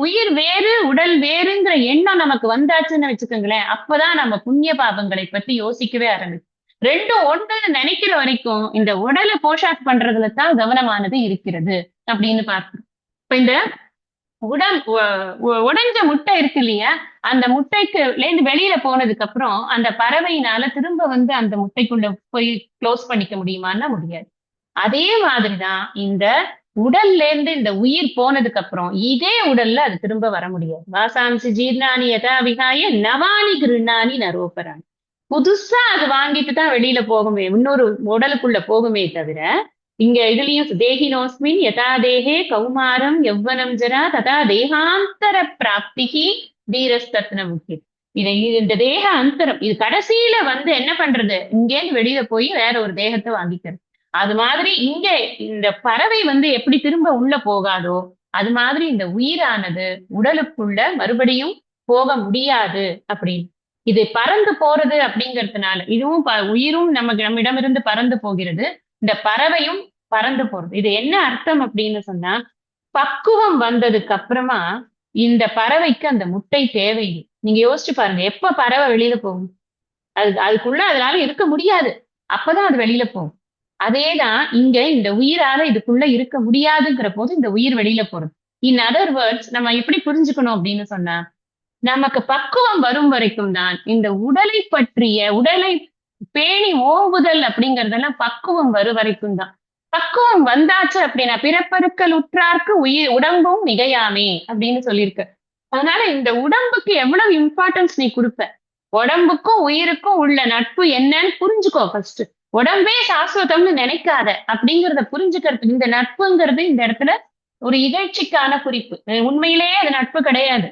உயிர் வேறு, உடல் வேறுங்கிற எண்ணம் நமக்கு வந்தாச்சுன்னு வச்சுக்கோங்களேன், அப்பதான் நம்ம புண்ணிய பாபங்களை பத்தி யோசிக்கவே ஆரம்பிக்கும். ரெண்டும் ஒண்ணுன்னு நினைக்கிற வரைக்கும் இந்த உடலை போஷாக் பண்றதுல தான் கவனமானது இருக்கிறது அப்படின்னு பார்க்கணும். இப்ப இந்த உடைஞ்ச முட்டை இருக்கு இல்லையா, அந்த இருந்து வெளியில போனதுக்கு அப்புறம் அந்த பறவையினால திரும்ப வந்து அந்த முட்டைக்குள்ள போய் க்ளோஸ் பண்ணிக்க முடியுமான்னா முடியாது. அதே மாதிரிதான் இந்த உடல்ல இருந்து இந்த உயிர் போனதுக்கு அப்புறம் இதே உடல்ல அது திரும்ப வர முடியாது. வாசாம்சி ஜீர்ணானி யதா விகாய நவானி கிருண்ணானி நரோபராணி. புதுசா அது வாங்கிட்டு தான் வெளியில போகுமே, இன்னொரு உடலுக்குள்ள போகுமே தவிர, இங்க இதுலயும் தேகினோஸ்மின் யதா தேகே கௌமாரம் யௌவனம் ஜரா ததா தேகாந்தர பிராப்திகி தீரஸ்தத்ன முக்கியம். இந்த தேக அந்தரம் இது கடைசியில வந்து என்ன பண்றது, இங்கேருந்து வெளியில போய் வேற ஒரு தேகத்தை வாங்கிக்கிறது. அது மாதிரி இங்க இந்த பறவை வந்து எப்படி திரும்ப உள்ள போகாதோ அது மாதிரி இந்த உயிரானது உடலுக்குள்ள மறுபடியும் போக முடியாது அப்படின்னு. இது பறந்து போறது அப்படிங்கிறதுனால இதுவும் உயிரும் நம்மிடமிருந்து பறந்து போகிறது. இந்த பறவையும் பறந்து போறது. இது என்ன அர்த்தம் அப்படின்னு சொன்னா, பக்குவம் வந்ததுக்கு அப்புறமா இந்த பறவைக்கு அந்த முட்டை தேவையில்லை. நீங்க யோசிச்சு பாருங்க, எப்ப பறவை வெளியில போகும்? அதுக்குள்ள அதனால இருக்க முடியாது. அப்பதான் அது வெளியில போகும். அதேதான் இங்க இந்த உயிரால இதுக்குள்ள இருக்க முடியாதுங்கிற போது இந்த உயிர் வெளியில போறது. இன் அதர் வேர்ட்ஸ் நம்ம எப்படி புரிஞ்சுக்கணும் அப்படின்னு சொன்னா, நமக்கு பக்குவம் வரும் வரைக்கும் தான் இந்த உடலை பேணி ஓவுதல் அப்படிங்கறதெல்லாம் பக்குவம் வரும் வரைக்கும் தான். பக்குவம் வந்தாச்சு அப்படின்னா பிறப்பருக்கள் உற்றார்க்கு உடம்பும் மிகையாமே அப்படின்னு சொல்லியிருக்கு. அதனால இந்த உடம்புக்கு எவ்வளவு இம்பார்ட்டன்ஸ் நீ கொடுப்ப, உடம்புக்கும் உயிருக்கும் உள்ள நட்பு என்னன்னு புரிஞ்சுக்கோ ஃபர்ஸ்ட். உடம்பே சாஸ்வதம்னு நினைக்காத அப்படிங்கறத புரிஞ்சுக்கிறதுக்கு இந்த நட்புங்கிறது இந்த இடத்துல ஒரு இகழ்ச்சிக்கான குறிப்பு. உண்மையிலேயே அது நட்பு கிடையாது.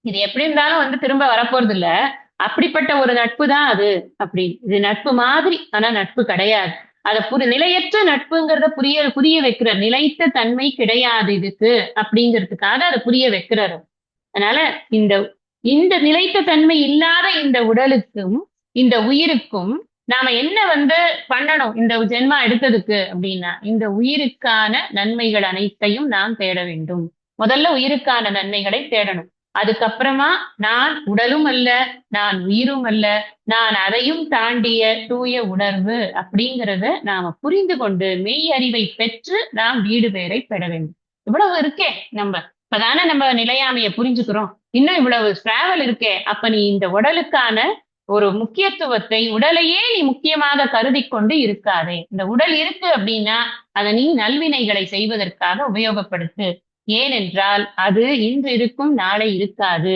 இது எப்படி இருந்தாலும் வந்து திரும்ப வரப்போறது இல்ல. அப்படிப்பட்ட ஒரு நட்பு தான் அது அப்படி. இது நட்பு மாதிரி, ஆனா நட்பு கிடையாது. நிலையற்ற நட்புங்கிறத புரிய வைக்கிற நிலைத்த தன்மை கிடையாது இதுக்கு அப்படிங்கிறதுக்காக அதை புரிய வைக்கிறாரு. அதனால இந்த இந்த நிலைத்த தன்மை இல்லாத இந்த உடலுக்கும் இந்த உயிருக்கும் நாம என்ன வந்து பண்ணணும் இந்த ஜென்மா எடுத்ததுக்கு அப்படின்னா, இந்த உயிருக்கான நன்மைகள் அனைத்தையும் நாம் தேட வேண்டும். முதல்ல உயிருக்கான நன்மைகளை தேடணும். அதுக்கப்புறமா நான் உடலும் அல்ல, நான் உயிரும் அல்ல, நான் அதையும் தாண்டிய தூய உணர்வு அப்படிங்கிறத நாம புரிந்து கொண்டு மெய் அறிவை பெற்று நாம் வீடு பேரை பெற வேண்டும். இவ்வளவு இருக்கே இப்பதானே நம்ம நிலையாமைய புரிஞ்சுக்கிறோம். இன்னும் இவ்வளவு டிராவல் இருக்கே. அப்ப நீ இந்த உடலுக்கான ஒரு முக்கியத்துவத்தை உடலையே நீ முக்கியமாக கருதி கொண்டு இருக்காதே. இந்த உடல் இருக்கு அப்படின்னா அதை நீ நல்வினைகளை செய்வதற்காக உபயோகப்படுத்து. ஏனென்றால் அது இன்று இருக்கும் நாளை இருக்காது.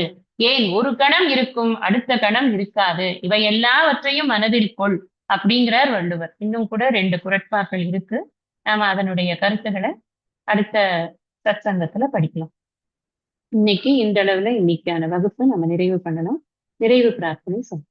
ஏன் ஒரு கணம் இருக்கும் அடுத்த கணம் இருக்காது. இவை எல்லாவற்றையும் மனதில் கொள் அப்படிங்கிறார் வள்ளுவர். இன்னும் கூட 2 குறட்பாக்கள் இருக்கு. நாம அதனுடைய கருத்துக்களை அடுத்த சத்சங்கத்துல படிக்கலாம். இன்னைக்கு இந்த அளவுல இன்னைக்கான வகுப்பு நம்ம நிறைவு பண்ணணும். நிறைவு பிரார்த்தனை சொல்லுங்க.